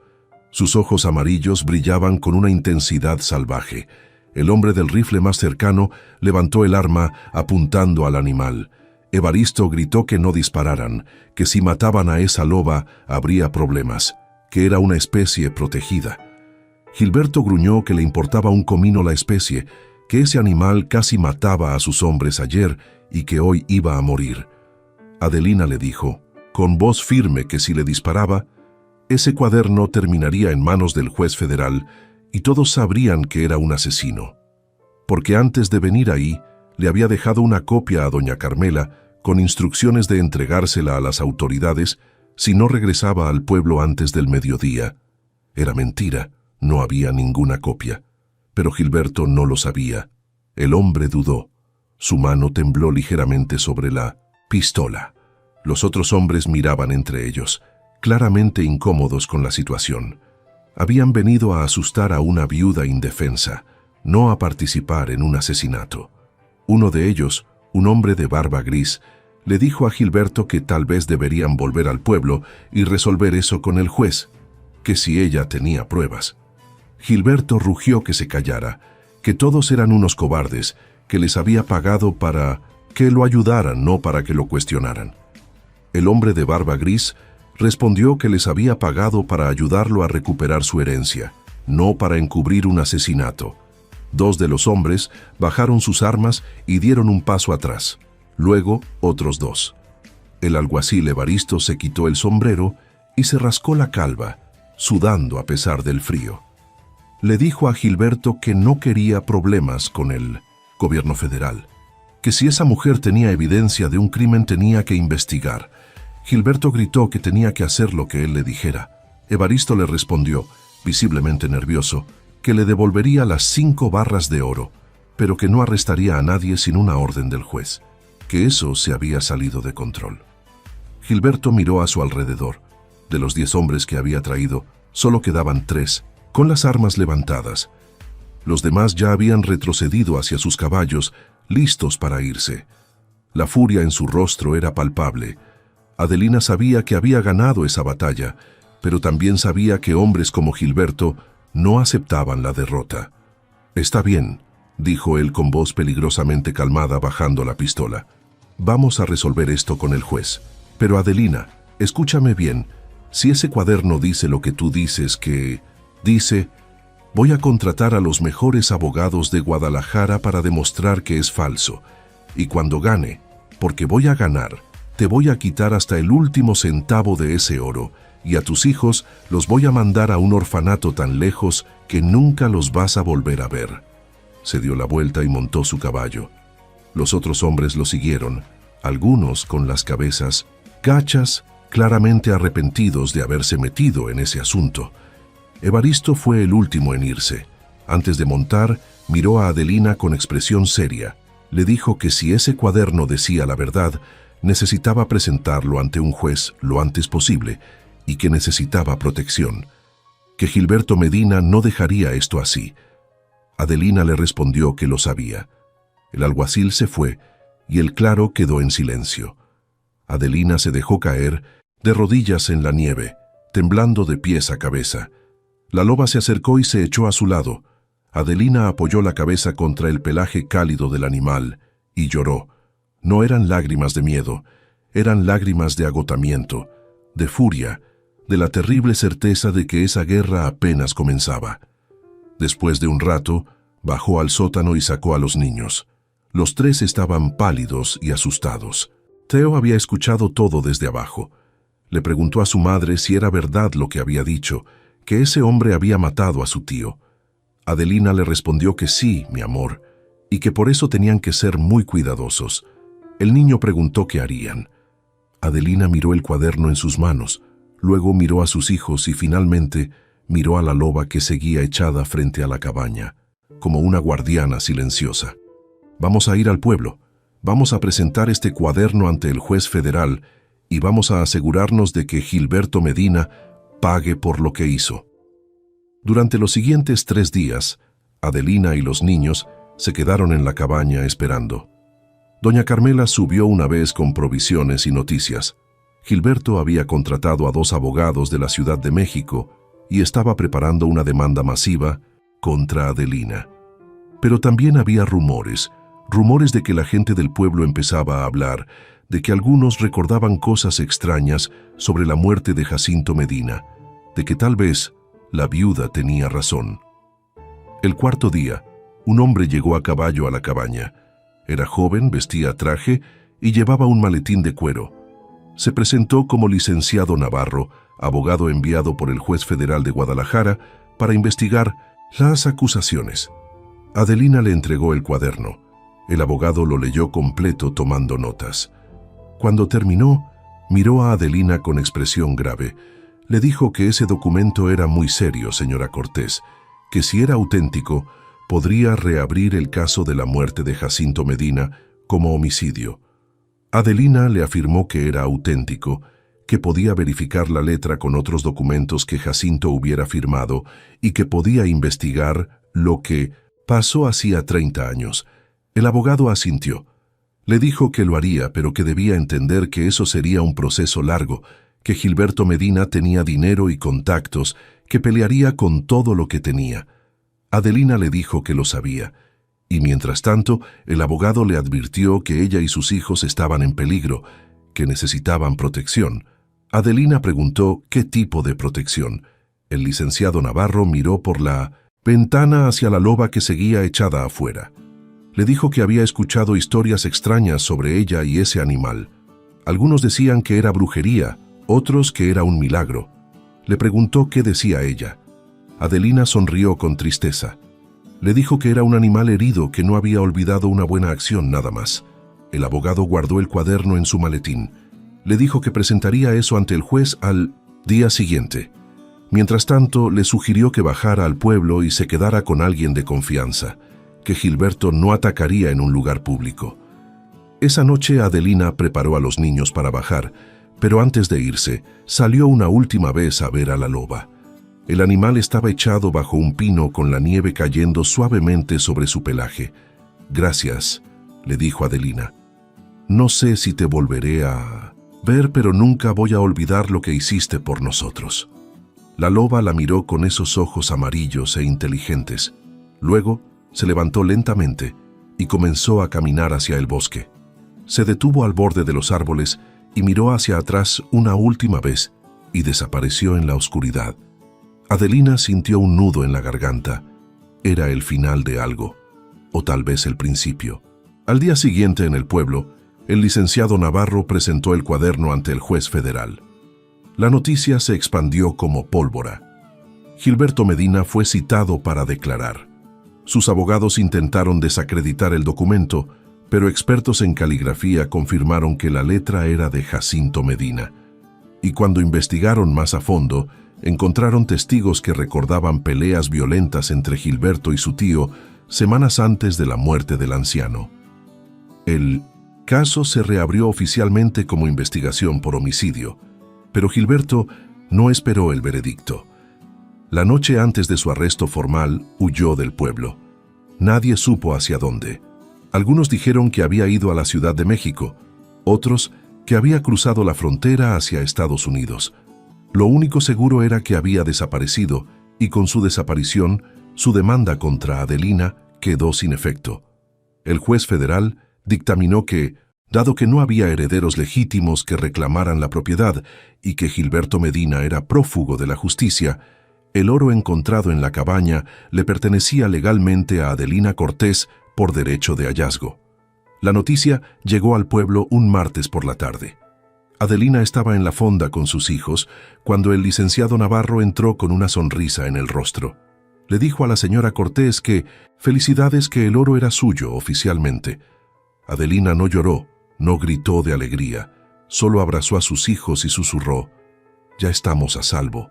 Sus ojos amarillos brillaban con una intensidad salvaje. El hombre del rifle más cercano levantó el arma apuntando al animal. Evaristo gritó que no dispararan, que si mataban a esa loba habría problemas, que era una especie protegida. Gilberto gruñó que le importaba un comino la especie, que ese animal casi mataba a sus hombres ayer y que hoy iba a morir. Adelina le dijo, con voz firme, que si le disparaba, ese cuaderno terminaría en manos del juez federal y todos sabrían que era un asesino. Porque antes de venir ahí, le había dejado una copia a doña Carmela con instrucciones de entregársela a las autoridades si no regresaba al pueblo antes del mediodía. Era mentira, no había ninguna copia. Pero Gilberto no lo sabía. El hombre dudó. Su mano tembló ligeramente sobre la pistola. Los otros hombres miraban entre ellos, claramente incómodos con la situación. Habían venido a asustar a una viuda indefensa, no a participar en un asesinato. Uno de ellos, un hombre de barba gris, le dijo a Gilberto que tal vez deberían volver al pueblo y resolver eso con el juez, que si ella tenía pruebas. Gilberto rugió que se callara, que todos eran unos cobardes, que les había pagado para que lo ayudaran, no para que lo cuestionaran. El hombre de barba gris respondió que les había pagado para ayudarlo a recuperar su herencia, no para encubrir un asesinato. Dos de los hombres bajaron sus armas y dieron un paso atrás. Luego, otros dos. El alguacil Evaristo se quitó el sombrero y se rascó la calva, sudando a pesar del frío. Le dijo a Gilberto que no quería problemas con el gobierno federal, que si esa mujer tenía evidencia de un crimen tenía que investigar. Gilberto gritó que tenía que hacer lo que él le dijera. Evaristo le respondió, visiblemente nervioso, que le devolvería las 5 barras de oro, pero que no arrestaría a nadie sin una orden del juez, que eso se había salido de control. Gilberto miró a su alrededor. De los 10 hombres que había traído, solo quedaban 3, con las armas levantadas. Los demás ya habían retrocedido hacia sus caballos, listos para irse. La furia en su rostro era palpable. Adelina sabía que había ganado esa batalla, pero también sabía que hombres como Gilberto no aceptaban la derrota. «Está bien», dijo él con voz peligrosamente calmada bajando la pistola. «Vamos a resolver esto con el juez. Pero Adelina, escúchame bien. Si ese cuaderno dice lo que tú dices que dice, voy a contratar a los mejores abogados de Guadalajara para demostrar que es falso. Y cuando gane, porque voy a ganar, te voy a quitar hasta el último centavo de ese oro, y a tus hijos los voy a mandar a un orfanato tan lejos que nunca los vas a volver a ver». Se dio la vuelta y montó su caballo. Los otros hombres lo siguieron, algunos con las cabezas gachas, claramente arrepentidos de haberse metido en ese asunto. Evaristo fue el último en irse. Antes de montar, miró a Adelina con expresión seria. Le dijo que si ese cuaderno decía la verdad, necesitaba presentarlo ante un juez lo antes posible y que necesitaba protección. Que Gilberto Medina no dejaría esto así. Adelina le respondió que lo sabía. El alguacil se fue y el claro quedó en silencio. Adelina se dejó caer de rodillas en la nieve, temblando de pies a cabeza. La loba se acercó y se echó a su lado. Adelina apoyó la cabeza contra el pelaje cálido del animal y lloró. No eran lágrimas de miedo, eran lágrimas de agotamiento, de furia, de la terrible certeza de que esa guerra apenas comenzaba. Después de un rato, bajó al sótano y sacó a los niños. Los 3 estaban pálidos y asustados. Theo había escuchado todo desde abajo. Le preguntó a su madre si era verdad lo que había dicho, que ese hombre había matado a su tío. Adelina le respondió que sí, mi amor, y que por eso tenían que ser muy cuidadosos. El niño preguntó qué harían. Adelina miró el cuaderno en sus manos, luego miró a sus hijos y finalmente miró a la loba que seguía echada frente a la cabaña, como una guardiana silenciosa. «Vamos a ir al pueblo. Vamos a presentar este cuaderno ante el juez federal y vamos a asegurarnos de que Gilberto Medina pague por lo que hizo». Durante los siguientes 3 días, Adelina y los niños se quedaron en la cabaña esperando. Doña Carmela subió una vez con provisiones y noticias. Gilberto había contratado a 2 abogados de la Ciudad de México y estaba preparando una demanda masiva contra Adelina. Pero también había rumores de que la gente del pueblo empezaba a hablar, de que algunos recordaban cosas extrañas sobre la muerte de Jacinto Medina, de que tal vez la viuda tenía razón. El 4.º día, un hombre llegó a caballo a la cabaña. Era joven, vestía traje y llevaba un maletín de cuero. Se presentó como licenciado Navarro, abogado enviado por el juez federal de Guadalajara para investigar las acusaciones. Adelina le entregó el cuaderno. El abogado lo leyó completo tomando notas. Cuando terminó, miró a Adelina con expresión grave. Le dijo que ese documento era muy serio, señora Cortés, que si era auténtico, podría reabrir el caso de la muerte de Jacinto Medina como homicidio. Adelina le afirmó que era auténtico, que podía verificar la letra con otros documentos que Jacinto hubiera firmado y que podía investigar lo que pasó hacía 30 años. El abogado asintió. Le dijo que lo haría, pero que debía entender que eso sería un proceso largo, que Gilberto Medina tenía dinero y contactos, que pelearía con todo lo que tenía. Adelina le dijo que lo sabía, y mientras tanto, el abogado le advirtió que ella y sus hijos estaban en peligro, que necesitaban protección. Adelina preguntó qué tipo de protección. El licenciado Navarro miró por la ventana hacia la loba que seguía echada afuera. Le dijo que había escuchado historias extrañas sobre ella y ese animal. Algunos decían que era brujería, otros que era un milagro. Le preguntó qué decía ella. Adelina sonrió con tristeza. Le dijo que era un animal herido que no había olvidado una buena acción nada más. El abogado guardó el cuaderno en su maletín. Le dijo que presentaría eso ante el juez al día siguiente. Mientras tanto, le sugirió que bajara al pueblo y se quedara con alguien de confianza, que Gilberto no atacaría en un lugar público. Esa noche Adelina preparó a los niños para bajar, pero antes de irse, salió una última vez a ver a la loba. El animal estaba echado bajo un pino con la nieve cayendo suavemente sobre su pelaje. «Gracias», le dijo Adelina. «No sé si te volveré a ver, pero nunca voy a olvidar lo que hiciste por nosotros». La loba la miró con esos ojos amarillos e inteligentes. Luego se levantó lentamente y comenzó a caminar hacia el bosque. Se detuvo al borde de los árboles y miró hacia atrás una última vez y desapareció en la oscuridad. Adelina sintió un nudo en la garganta. Era el final de algo, o tal vez el principio. Al día siguiente en el pueblo, el licenciado Navarro presentó el cuaderno ante el juez federal. La noticia se expandió como pólvora. Gilberto Medina fue citado para declarar. Sus abogados intentaron desacreditar el documento, pero expertos en caligrafía confirmaron que la letra era de Jacinto Medina. Y cuando investigaron más a fondo, encontraron testigos que recordaban peleas violentas entre Gilberto y su tío semanas antes de la muerte del anciano. El caso se reabrió oficialmente como investigación por homicidio, pero Gilberto no esperó el veredicto. La noche antes de su arresto formal, huyó del pueblo. Nadie supo hacia dónde. Algunos dijeron que había ido a la Ciudad de México, otros que había cruzado la frontera hacia Estados Unidos. Lo único seguro era que había desaparecido, y con su desaparición, su demanda contra Adelina quedó sin efecto. El juez federal dictaminó que, dado que no había herederos legítimos que reclamaran la propiedad y que Gilberto Medina era prófugo de la justicia, el oro encontrado en la cabaña le pertenecía legalmente a Adelina Cortés por derecho de hallazgo. La noticia llegó al pueblo un martes por la tarde. Adelina estaba en la fonda con sus hijos cuando el licenciado Navarro entró con una sonrisa en el rostro. Le dijo a la señora Cortés que felicidades, que el oro era suyo oficialmente. Adelina no lloró, no gritó de alegría, solo abrazó a sus hijos y susurró: «Ya estamos a salvo».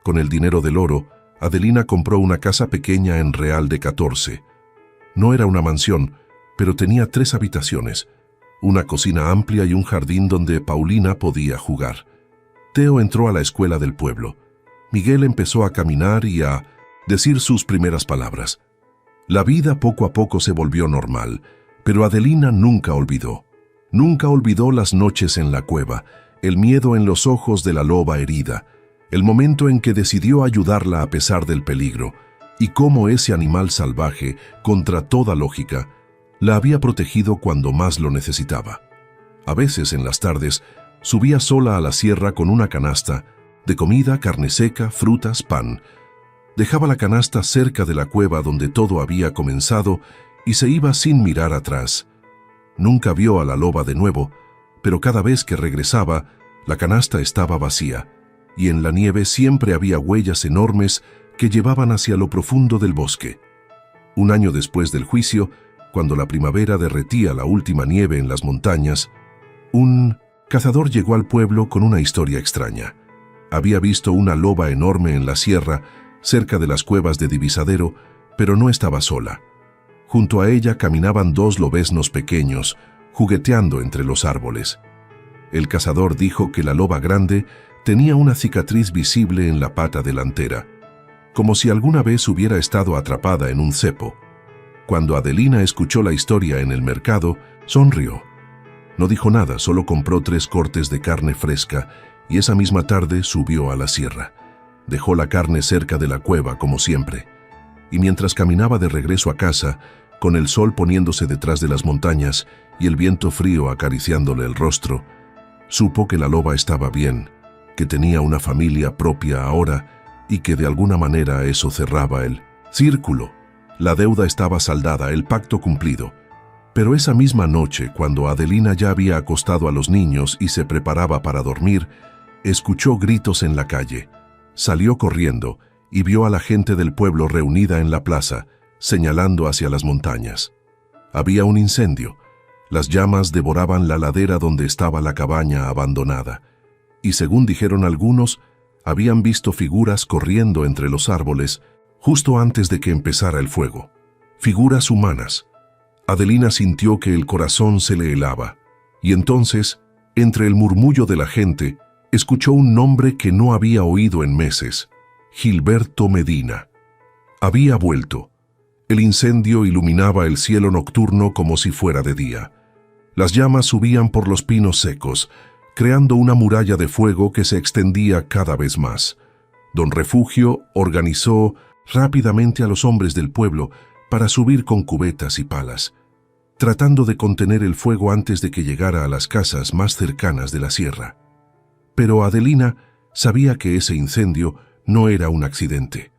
Con el dinero del oro, Adelina compró una casa pequeña en Real de 14. No era una mansión, pero tenía 3 habitaciones, una cocina amplia y un jardín donde Paulina podía jugar. Teo entró a la escuela del pueblo. Miguel empezó a caminar y a decir sus primeras palabras. La vida poco a poco se volvió normal, pero Adelina nunca olvidó. Nunca olvidó las noches en la cueva, el miedo en los ojos de la loba herida, el momento en que decidió ayudarla a pesar del peligro, y cómo ese animal salvaje, contra toda lógica, la había protegido cuando más lo necesitaba. A veces, en las tardes, subía sola a la sierra con una canasta de comida, carne seca, frutas, pan. Dejaba la canasta cerca de la cueva donde todo había comenzado y se iba sin mirar atrás. Nunca vio a la loba de nuevo, pero cada vez que regresaba, la canasta estaba vacía, y en la nieve siempre había huellas enormes que llevaban hacia lo profundo del bosque. Un año después del juicio, cuando la primavera derretía la última nieve en las montañas, un cazador llegó al pueblo con una historia extraña. Había visto una loba enorme en la sierra, cerca de las cuevas de Divisadero, pero no estaba sola. Junto a ella caminaban dos lobeznos pequeños, jugueteando entre los árboles. El cazador dijo que la loba grande tenía una cicatriz visible en la pata delantera, como si alguna vez hubiera estado atrapada en un cepo. Cuando Adelina escuchó la historia en el mercado, sonrió. No dijo nada, solo compró 3 cortes de carne fresca y esa misma tarde subió a la sierra. Dejó la carne cerca de la cueva, como siempre. Y mientras caminaba de regreso a casa, con el sol poniéndose detrás de las montañas y el viento frío acariciándole el rostro, supo que la loba estaba bien, que tenía una familia propia ahora y que de alguna manera eso cerraba el círculo. La deuda estaba saldada, el pacto cumplido. Pero esa misma noche, cuando Adelina ya había acostado a los niños y se preparaba para dormir, escuchó gritos en la calle. Salió corriendo y vio a la gente del pueblo reunida en la plaza, señalando hacia las montañas. Había un incendio. Las llamas devoraban la ladera donde estaba la cabaña abandonada. Y según dijeron algunos, habían visto figuras corriendo entre los árboles justo antes de que empezara el fuego. Figuras humanas. Adelina sintió que el corazón se le helaba. Y entonces, entre el murmullo de la gente, escuchó un nombre que no había oído en meses: Gilberto Medina. Había vuelto. El incendio iluminaba el cielo nocturno como si fuera de día. Las llamas subían por los pinos secos, creando una muralla de fuego que se extendía cada vez más. Don Refugio organizó rápidamente a los hombres del pueblo para subir con cubetas y palas, tratando de contener el fuego antes de que llegara a las casas más cercanas de la sierra. Pero Adelina sabía que ese incendio no era un accidente.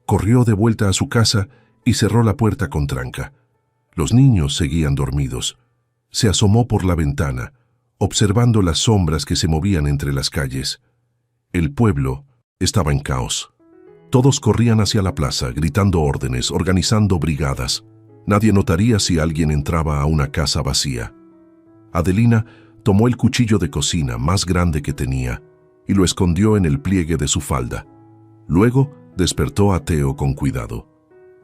Corrió de vuelta a su casa y cerró la puerta con tranca. Los niños seguían dormidos. Se asomó por la ventana, observando las sombras que se movían entre las calles. El pueblo estaba en caos. Todos corrían hacia la plaza, gritando órdenes, organizando brigadas. Nadie notaría si alguien entraba a una casa vacía. Adelina tomó el cuchillo de cocina más grande que tenía y lo escondió en el pliegue de su falda. Luego despertó a Teo con cuidado.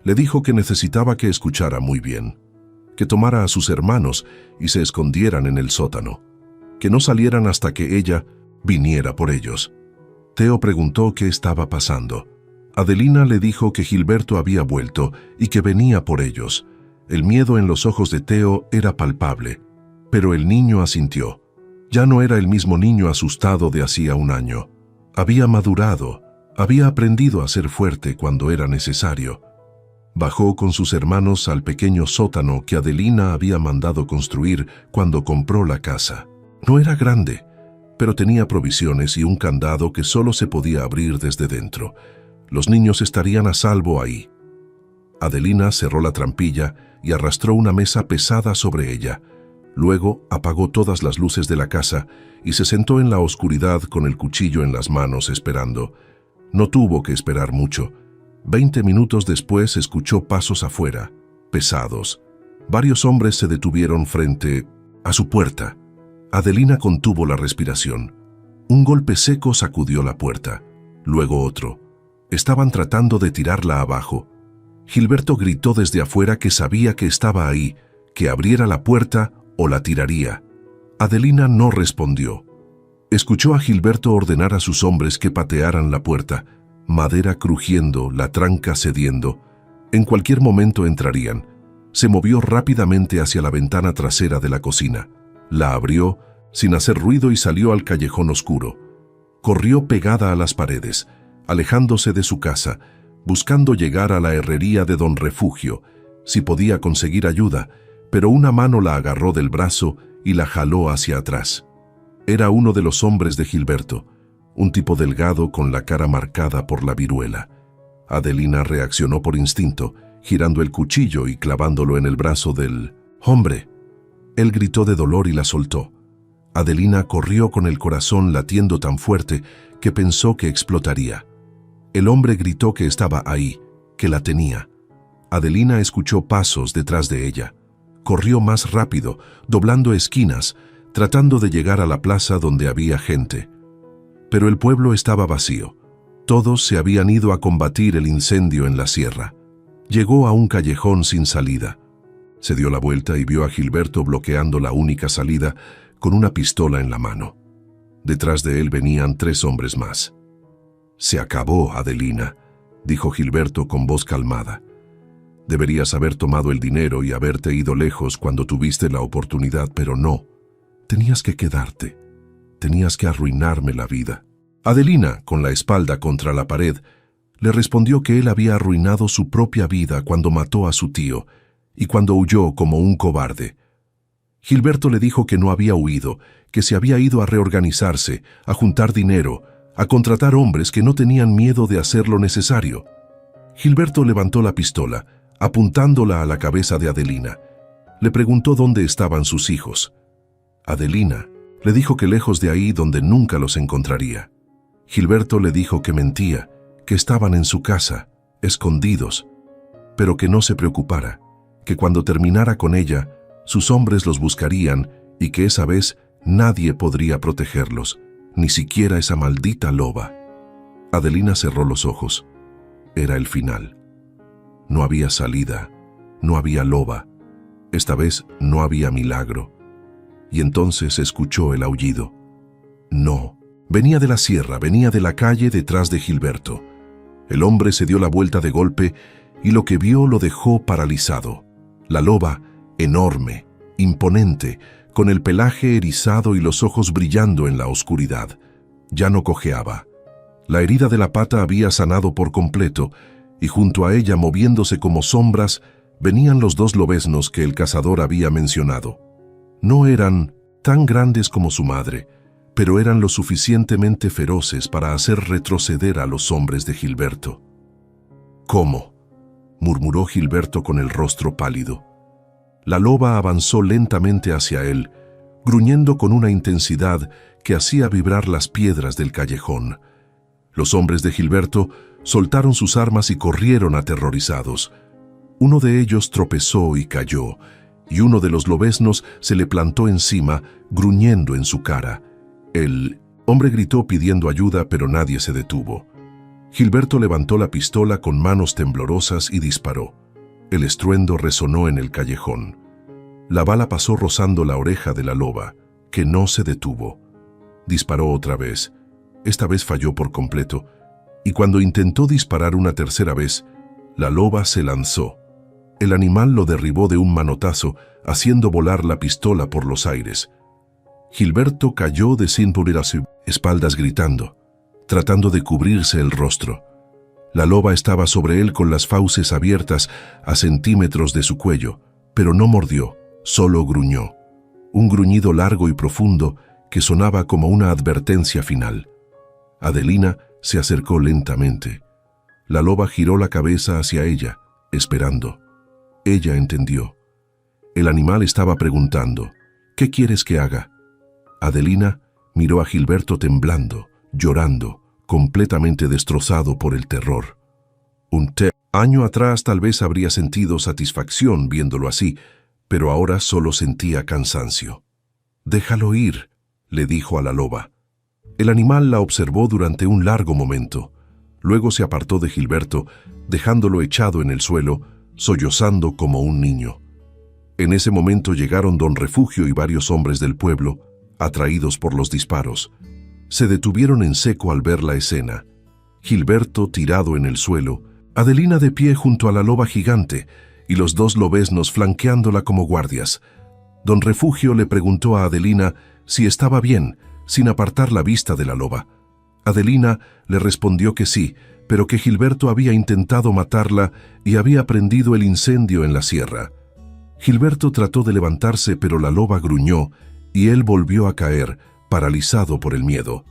Le dijo que necesitaba que escuchara muy bien, que tomara a sus hermanos y se escondieran en el sótano, que no salieran hasta que ella viniera por ellos. Teo preguntó qué estaba pasando. Adelina le dijo que Gilberto había vuelto y que venía por ellos. El miedo en los ojos de Teo era palpable, pero el niño asintió. Ya no era el mismo niño asustado de hacía un año. Había madurado, había aprendido a ser fuerte cuando era necesario. Bajó con sus hermanos al pequeño sótano que Adelina había mandado construir cuando compró la casa. No era grande, pero tenía provisiones y un candado que solo se podía abrir desde dentro. Los niños estarían a salvo ahí. Adelina cerró la trampilla y arrastró una mesa pesada sobre ella. Luego apagó todas las luces de la casa y se sentó en la oscuridad con el cuchillo en las manos esperando. No tuvo que esperar mucho. 20 minutos después escuchó pasos afuera, pesados. Varios hombres se detuvieron frente a su puerta. Adelina contuvo la respiración. Un golpe seco sacudió la puerta, luego otro. Estaban tratando de tirarla abajo. Gilberto gritó desde afuera que sabía que estaba ahí, que abriera la puerta o la tiraría. Adelina no respondió. Escuchó a Gilberto ordenar a sus hombres que patearan la puerta, madera crujiendo, la tranca cediendo. En cualquier momento entrarían. Se movió rápidamente hacia la ventana trasera de la cocina. La abrió sin hacer ruido y salió al callejón oscuro. Corrió pegada a las paredes, alejándose de su casa, buscando llegar a la herrería de Don Refugio, si podía conseguir ayuda, pero una mano la agarró del brazo y la jaló hacia atrás. Era uno de los hombres de Gilberto, un tipo delgado con la cara marcada por la viruela. Adelina reaccionó por instinto, girando el cuchillo y clavándolo en el brazo del hombre. Él gritó de dolor y la soltó. Adelina corrió con el corazón latiendo tan fuerte que pensó que explotaría. El hombre gritó que estaba ahí, que la tenía. Adelina escuchó pasos detrás de ella. Corrió más rápido, doblando esquinas, tratando de llegar a la plaza donde había gente. Pero el pueblo estaba vacío. Todos se habían ido a combatir el incendio en la sierra. Llegó a un callejón sin salida. Se dio la vuelta y vio a Gilberto bloqueando la única salida con una pistola en la mano. Detrás de él venían 3 hombres más. «Se acabó, Adelina», dijo Gilberto con voz calmada. «Deberías haber tomado el dinero y haberte ido lejos cuando tuviste la oportunidad, pero no. Tenías que quedarte. Tenías que arruinarme la vida». Adelina, con la espalda contra la pared, le respondió que él había arruinado su propia vida cuando mató a su tío y cuando huyó como un cobarde. Gilberto le dijo que no había huido, que se había ido a reorganizarse, a juntar dinero, a contratar hombres que no tenían miedo de hacer lo necesario. Gilberto levantó la pistola, apuntándola a la cabeza de Adelina. Le preguntó dónde estaban sus hijos. Adelina le dijo que lejos de ahí donde nunca los encontraría. Gilberto le dijo que mentía, que estaban en su casa, escondidos, pero que no se preocupara, que cuando terminara con ella, sus hombres los buscarían y que esa vez nadie podría protegerlos, ni siquiera esa maldita loba. Adelina cerró los ojos. Era el final. No había salida, no había loba. Esta vez no había milagro. Y entonces escuchó el aullido. No, venía de la sierra, venía de la calle detrás de Gilberto. El hombre se dio la vuelta de golpe y lo que vio lo dejó paralizado. La loba, enorme, imponente, con el pelaje erizado y los ojos brillando en la oscuridad. Ya no cojeaba. La herida de la pata había sanado por completo, y junto a ella, moviéndose como sombras, venían los 2 lobeznos que el cazador había mencionado. No eran tan grandes como su madre, pero eran lo suficientemente feroces para hacer retroceder a los hombres de Gilberto. «¿Cómo?», murmuró Gilberto con el rostro pálido. La loba avanzó lentamente hacia él, gruñendo con una intensidad que hacía vibrar las piedras del callejón. Los hombres de Gilberto soltaron sus armas y corrieron aterrorizados. Uno de ellos tropezó y cayó, y uno de los lobeznos se le plantó encima, gruñendo en su cara. El hombre gritó pidiendo ayuda, pero nadie se detuvo. Gilberto levantó la pistola con manos temblorosas y disparó. El estruendo resonó en el callejón. La bala pasó rozando la oreja de la loba, que no se detuvo. Disparó otra vez. Esta vez falló por completo, y cuando intentó disparar una tercera vez, la loba se lanzó. El animal lo derribó de un manotazo, haciendo volar la pistola por los aires. Gilberto cayó de cintura a su espaldas gritando, tratando de cubrirse el rostro. La loba estaba sobre él con las fauces abiertas a centímetros de su cuello, pero no mordió, solo gruñó. Un gruñido largo y profundo que sonaba como una advertencia final. Adelina se acercó lentamente. La loba giró la cabeza hacia ella, esperando. Ella entendió. El animal estaba preguntando, «¿Qué quieres que haga?». Adelina miró a Gilberto temblando, llorando, completamente destrozado por el terror. Año atrás tal vez habría sentido satisfacción viéndolo así, pero ahora solo sentía cansancio. «Déjalo ir», le dijo a la loba. El animal la observó durante un largo momento. Luego se apartó de Gilberto, dejándolo echado en el suelo, sollozando como un niño. En ese momento llegaron Don Refugio y varios hombres del pueblo, atraídos por los disparos. Se detuvieron en seco al ver la escena. Gilberto tirado en el suelo, Adelina de pie junto a la loba gigante y los 2 lobeznos flanqueándola como guardias. Don Refugio le preguntó a Adelina si estaba bien, sin apartar la vista de la loba. Adelina le respondió que sí, pero que Gilberto había intentado matarla y había prendido el incendio en la sierra. Gilberto trató de levantarse, pero la loba gruñó y él volvió a caer, paralizado por el miedo.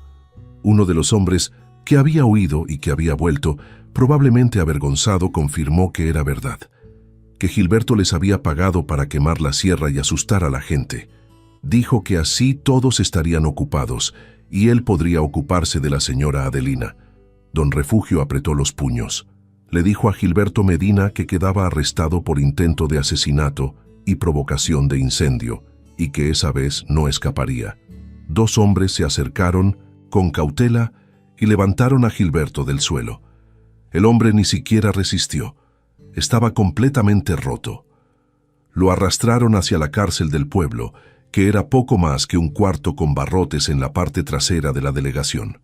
Uno de los hombres, que había huido y que había vuelto, probablemente avergonzado, confirmó que era verdad, que Gilberto les había pagado para quemar la sierra y asustar a la gente. Dijo que así todos estarían ocupados y él podría ocuparse de la señora Adelina. Don Refugio apretó los puños. Le dijo a Gilberto Medina que quedaba arrestado por intento de asesinato y provocación de incendio, y que esa vez no escaparía. 2 hombres se acercaron con cautela y levantaron a Gilberto del suelo. El hombre ni siquiera resistió. Estaba completamente roto. Lo arrastraron hacia la cárcel del pueblo, que era poco más que un cuarto con barrotes en la parte trasera de la delegación.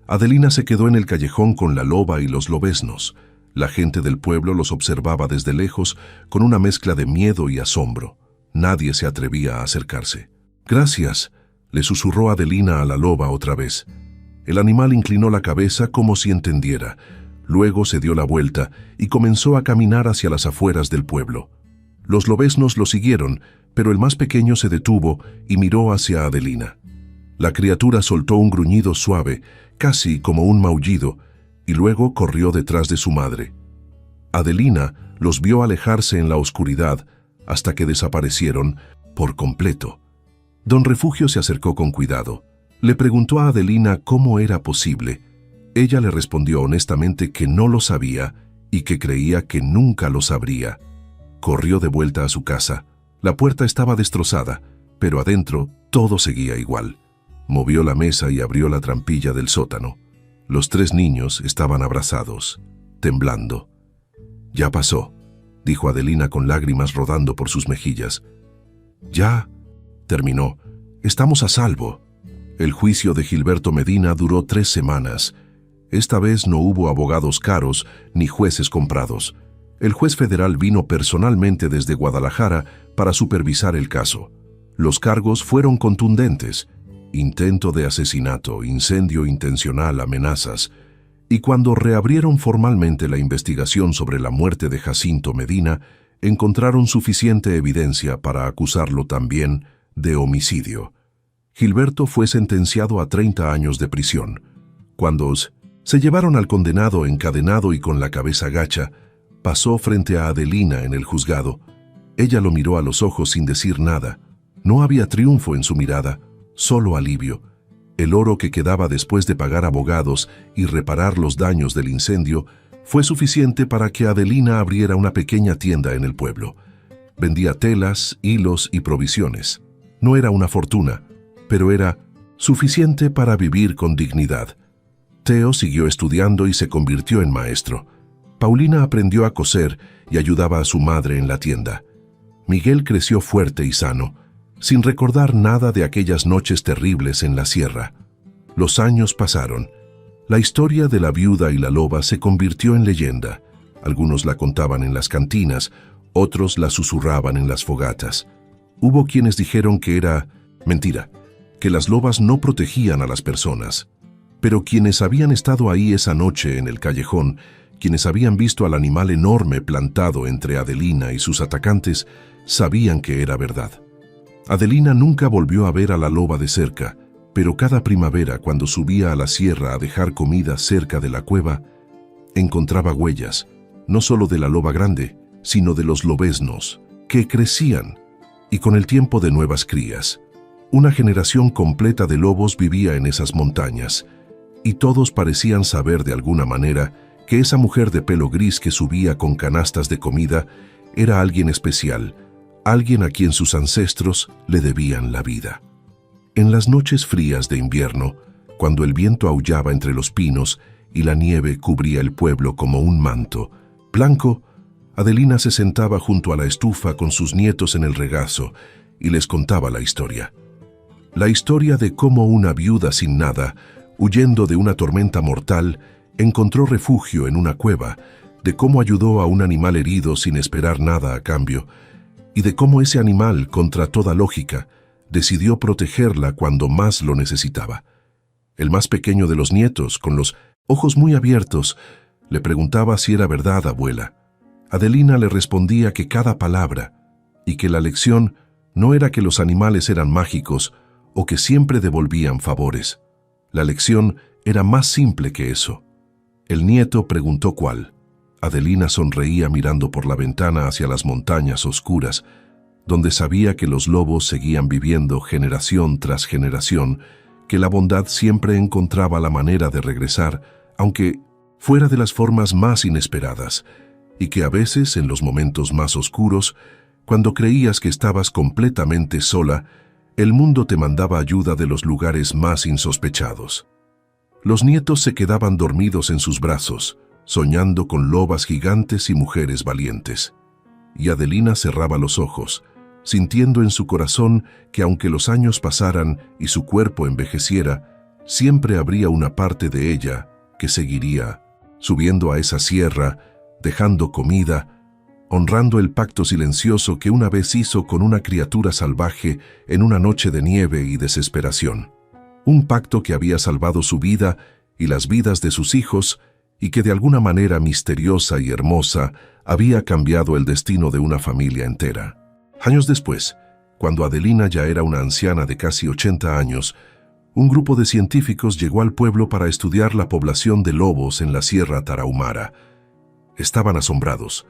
Adelina se quedó en el callejón con la loba y los lobeznos. La gente del pueblo los observaba desde lejos con una mezcla de miedo y asombro. Nadie se atrevía a acercarse. «Gracias», le susurró Adelina a la loba otra vez. El animal inclinó la cabeza como si entendiera. Luego se dio la vuelta y comenzó a caminar hacia las afueras del pueblo. Los lobeznos lo siguieron, pero el más pequeño se detuvo y miró hacia Adelina. La criatura soltó un gruñido suave, casi como un maullido, y luego corrió detrás de su madre. Adelina los vio alejarse en la oscuridad hasta que desaparecieron por completo. Don Refugio se acercó con cuidado. Le preguntó a Adelina cómo era posible. Ella le respondió honestamente que no lo sabía y que creía que nunca lo sabría. Corrió de vuelta a su casa. La puerta estaba destrozada, pero adentro todo seguía igual. Movió la mesa y abrió la trampilla del sótano. Los 3 niños estaban abrazados, temblando. «Ya pasó», dijo Adelina con lágrimas rodando por sus mejillas. «Ya», terminó, «estamos a salvo». El juicio de Gilberto Medina duró 3 semanas. Esta vez no hubo abogados caros ni jueces comprados. El juez federal vino personalmente desde Guadalajara para supervisar el caso. Los cargos fueron contundentes: intento de asesinato, incendio intencional, amenazas. Y cuando reabrieron formalmente la investigación sobre la muerte de Jacinto Medina, encontraron suficiente evidencia para acusarlo también de homicidio. Gilberto fue sentenciado a 30 años de prisión. Cuando se llevaron al condenado encadenado y con la cabeza gacha, pasó frente a Adelina en el juzgado. Ella lo miró a los ojos sin decir nada. No había triunfo en su mirada, solo alivio. El oro que quedaba después de pagar abogados y reparar los daños del incendio fue suficiente para que Adelina abriera una pequeña tienda en el pueblo. Vendía telas, hilos y provisiones. No era una fortuna, pero era suficiente para vivir con dignidad. Teo siguió estudiando y se convirtió en maestro. Paulina aprendió a coser y ayudaba a su madre en la tienda. Miguel creció fuerte y sano, sin recordar nada de aquellas noches terribles en la sierra. Los años pasaron. La historia de la viuda y la loba se convirtió en leyenda. Algunos la contaban en las cantinas, otros la susurraban en las fogatas. Hubo quienes dijeron que era mentira, que las lobas no protegían a las personas. Pero quienes habían estado ahí esa noche en el callejón, quienes habían visto al animal enorme plantado entre Adelina y sus atacantes, sabían que era verdad. Adelina nunca volvió a ver a la loba de cerca, pero cada primavera, cuando subía a la sierra a dejar comida cerca de la cueva, encontraba huellas, no solo de la loba grande, sino de los lobeznos, que crecían, y con el tiempo de nuevas crías. Una generación completa de lobos vivía en esas montañas, y todos parecían saber de alguna manera que esa mujer de pelo gris que subía con canastas de comida era alguien especial, alguien a quien sus ancestros le debían la vida. En las noches frías de invierno, cuando el viento aullaba entre los pinos y la nieve cubría el pueblo como un manto blanco, Adelina se sentaba junto a la estufa con sus nietos en el regazo y les contaba la historia. La historia de cómo una viuda sin nada, huyendo de una tormenta mortal, encontró refugio en una cueva, de cómo ayudó a un animal herido sin esperar nada a cambio, y de cómo ese animal, contra toda lógica, decidió protegerla cuando más lo necesitaba. El más pequeño de los nietos, con los ojos muy abiertos, le preguntaba si era verdad, abuela. Adelina le respondía que cada palabra, y que la lección no era que los animales eran mágicos o que siempre devolvían favores. La lección era más simple que eso. El nieto preguntó cuál. Adelina sonreía mirando por la ventana hacia las montañas oscuras, donde sabía que los lobos seguían viviendo generación tras generación, que la bondad siempre encontraba la manera de regresar, aunque fuera de las formas más inesperadas, y que a veces, en los momentos más oscuros, cuando creías que estabas completamente sola, el mundo te mandaba ayuda de los lugares más insospechados. Los nietos se quedaban dormidos en sus brazos, soñando con lobas gigantes y mujeres valientes. y Adelina cerraba los ojos, sintiendo en su corazón que aunque los años pasaran y su cuerpo envejeciera, siempre habría una parte de ella que seguiría, subiendo a esa sierra, dejando comida, honrando el pacto silencioso que una vez hizo con una criatura salvaje en una noche de nieve y desesperación. Un pacto que había salvado su vida y las vidas de sus hijos y que de alguna manera misteriosa y hermosa había cambiado el destino de una familia entera. Años después, cuando Adelina ya era una anciana de casi 80 años, un grupo de científicos llegó al pueblo para estudiar la población de lobos en la Sierra Tarahumara. Estaban asombrados.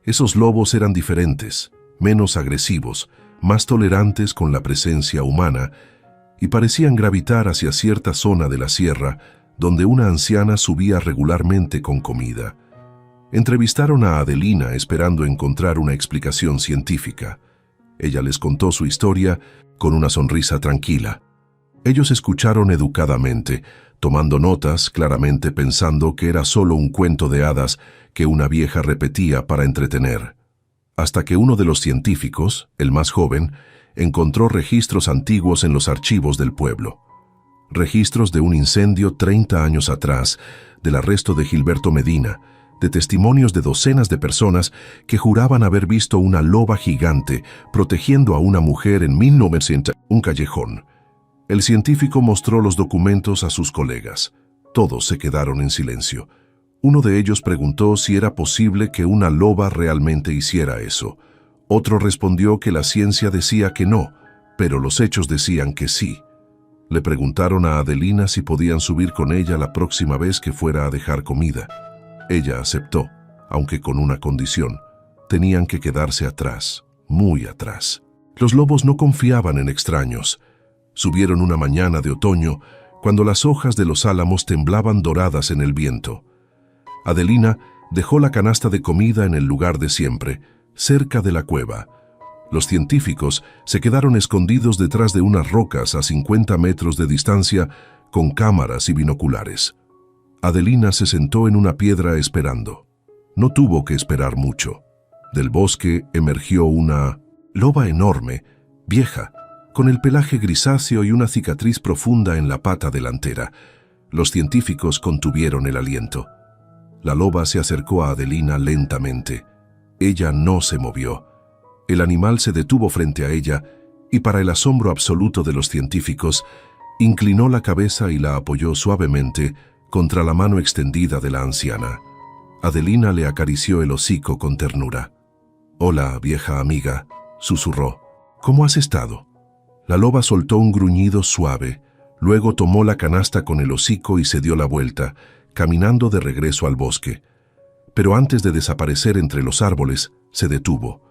Esos lobos eran diferentes, menos agresivos, más tolerantes con la presencia humana y parecían gravitar hacia cierta zona de la sierra donde una anciana subía regularmente con comida. Entrevistaron a Adelina esperando encontrar una explicación científica. Ella les contó su historia con una sonrisa tranquila. Ellos escucharon educadamente, tomando notas, claramente pensando que era solo un cuento de hadas que una vieja repetía para entretener. Hasta que uno de los científicos, el más joven, encontró registros antiguos en los archivos del pueblo. Registros de un incendio 30 años atrás, del arresto de Gilberto Medina, de testimonios de docenas de personas que juraban haber visto una loba gigante protegiendo a una mujer en 1900 un callejón. El científico mostró los documentos a sus colegas. Todos se quedaron en silencio. Uno de ellos preguntó si era posible que una loba realmente hiciera eso. Otro respondió que la ciencia decía que no, pero los hechos decían que sí. Le preguntaron a Adelina si podían subir con ella la próxima vez que fuera a dejar comida. Ella aceptó, aunque con una condición. Tenían que quedarse atrás, muy atrás. Los lobos no confiaban en extraños. Subieron una mañana de otoño, cuando las hojas de los álamos temblaban doradas en el viento. Adelina dejó la canasta de comida en el lugar de siempre, cerca de la cueva. Los científicos se quedaron escondidos detrás de unas rocas a 50 metros de distancia con cámaras y binoculares. Adelina se sentó en una piedra esperando. No tuvo que esperar mucho. Del bosque emergió una loba enorme, vieja, con el pelaje grisáceo y una cicatriz profunda en la pata delantera. Los científicos contuvieron el aliento. La loba se acercó a Adelina lentamente. Ella no se movió. El animal se detuvo frente a ella y, para el asombro absoluto de los científicos, inclinó la cabeza y la apoyó suavemente contra la mano extendida de la anciana. Adelina le acarició el hocico con ternura. «Hola, vieja amiga», susurró. «¿Cómo has estado?» La loba soltó un gruñido suave, luego tomó la canasta con el hocico y se dio la vuelta, caminando de regreso al bosque. Pero antes de desaparecer entre los árboles, se detuvo.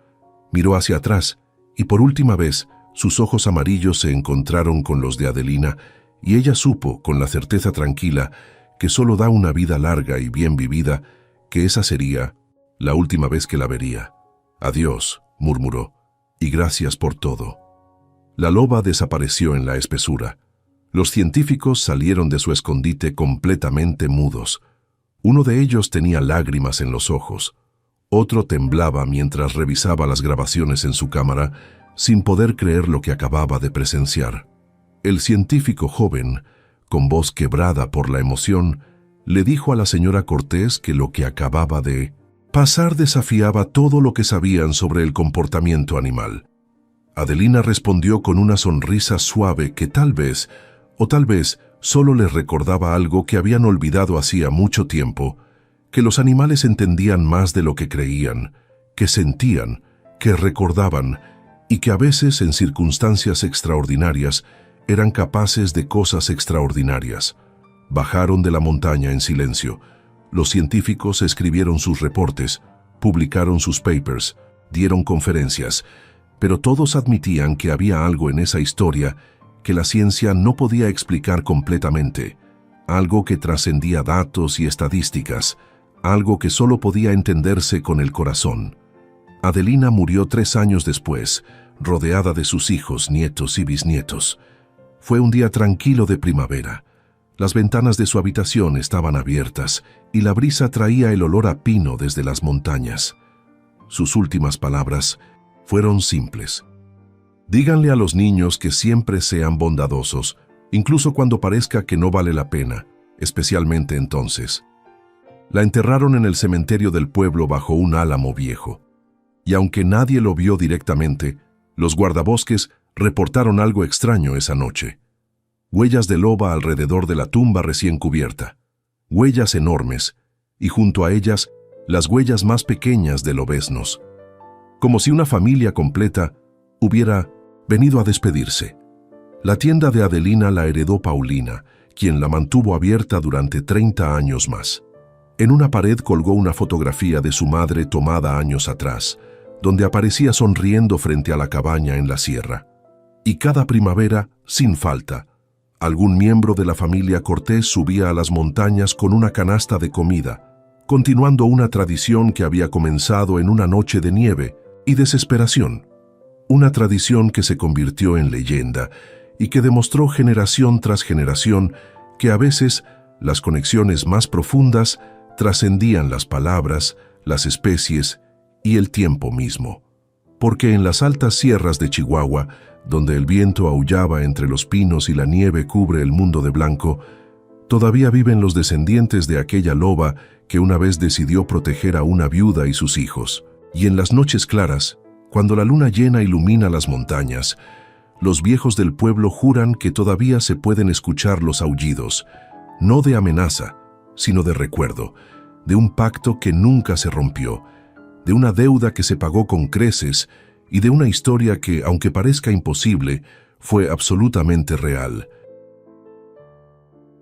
Miró hacia atrás y por última vez sus ojos amarillos se encontraron con los de Adelina y ella supo, con la certeza tranquila, que solo da una vida larga y bien vivida, que esa sería la última vez que la vería. «Adiós», murmuró, «y gracias por todo». La loba desapareció en la espesura. Los científicos salieron de su escondite completamente mudos. Uno de ellos tenía lágrimas en los ojos. Otro temblaba mientras revisaba las grabaciones en su cámara, sin poder creer lo que acababa de presenciar. El científico joven, con voz quebrada por la emoción, le dijo a la señora Cortés que lo que acababa de pasar desafiaba todo lo que sabían sobre el comportamiento animal. Adelina respondió con una sonrisa suave que tal vez solo les recordaba algo que habían olvidado hacía mucho tiempo, que los animales entendían más de lo que creían, que sentían, que recordaban y que a veces en circunstancias extraordinarias eran capaces de cosas extraordinarias. Bajaron de la montaña en silencio. Los científicos escribieron sus reportes, publicaron sus papers, dieron conferencias, pero todos admitían que había algo en esa historia que la ciencia no podía explicar completamente, algo que trascendía datos y estadísticas, algo que solo podía entenderse con el corazón. Adelina murió 3 años después, rodeada de sus hijos, nietos y bisnietos. Fue un día tranquilo de primavera. Las ventanas de su habitación estaban abiertas y la brisa traía el olor a pino desde las montañas. sus últimas palabras, fueron simples. Díganle a los niños que siempre sean bondadosos, incluso cuando parezca que no vale la pena, especialmente entonces. La enterraron en el cementerio del pueblo bajo un álamo viejo. Y aunque nadie lo vio directamente, los guardabosques reportaron algo extraño esa noche. Huellas de loba alrededor de la tumba recién cubierta. Huellas enormes, y junto a ellas, las huellas más pequeñas de lobeznos. Como si una familia completa hubiera venido a despedirse. La tienda de Adelina la heredó Paulina, quien la mantuvo abierta durante 30 años más. En una pared colgó una fotografía de su madre tomada años atrás, donde aparecía sonriendo frente a la cabaña en la sierra. Y cada primavera, sin falta, algún miembro de la familia Cortés subía a las montañas con una canasta de comida, continuando una tradición que había comenzado en una noche de nieve y desesperación. Una tradición que se convirtió en leyenda y que demostró generación tras generación que a veces las conexiones más profundas trascendían las palabras, las especies y el tiempo mismo. Porque en las altas sierras de Chihuahua, donde el viento aullaba entre los pinos y la nieve cubre el mundo de blanco, todavía viven los descendientes de aquella loba que una vez decidió proteger a una viuda y sus hijos. Y en las noches claras, cuando la luna llena ilumina las montañas, los viejos del pueblo juran que todavía se pueden escuchar los aullidos, no de amenaza, sino de recuerdo, de un pacto que nunca se rompió, de una deuda que se pagó con creces y de una historia que, aunque parezca imposible, fue absolutamente real.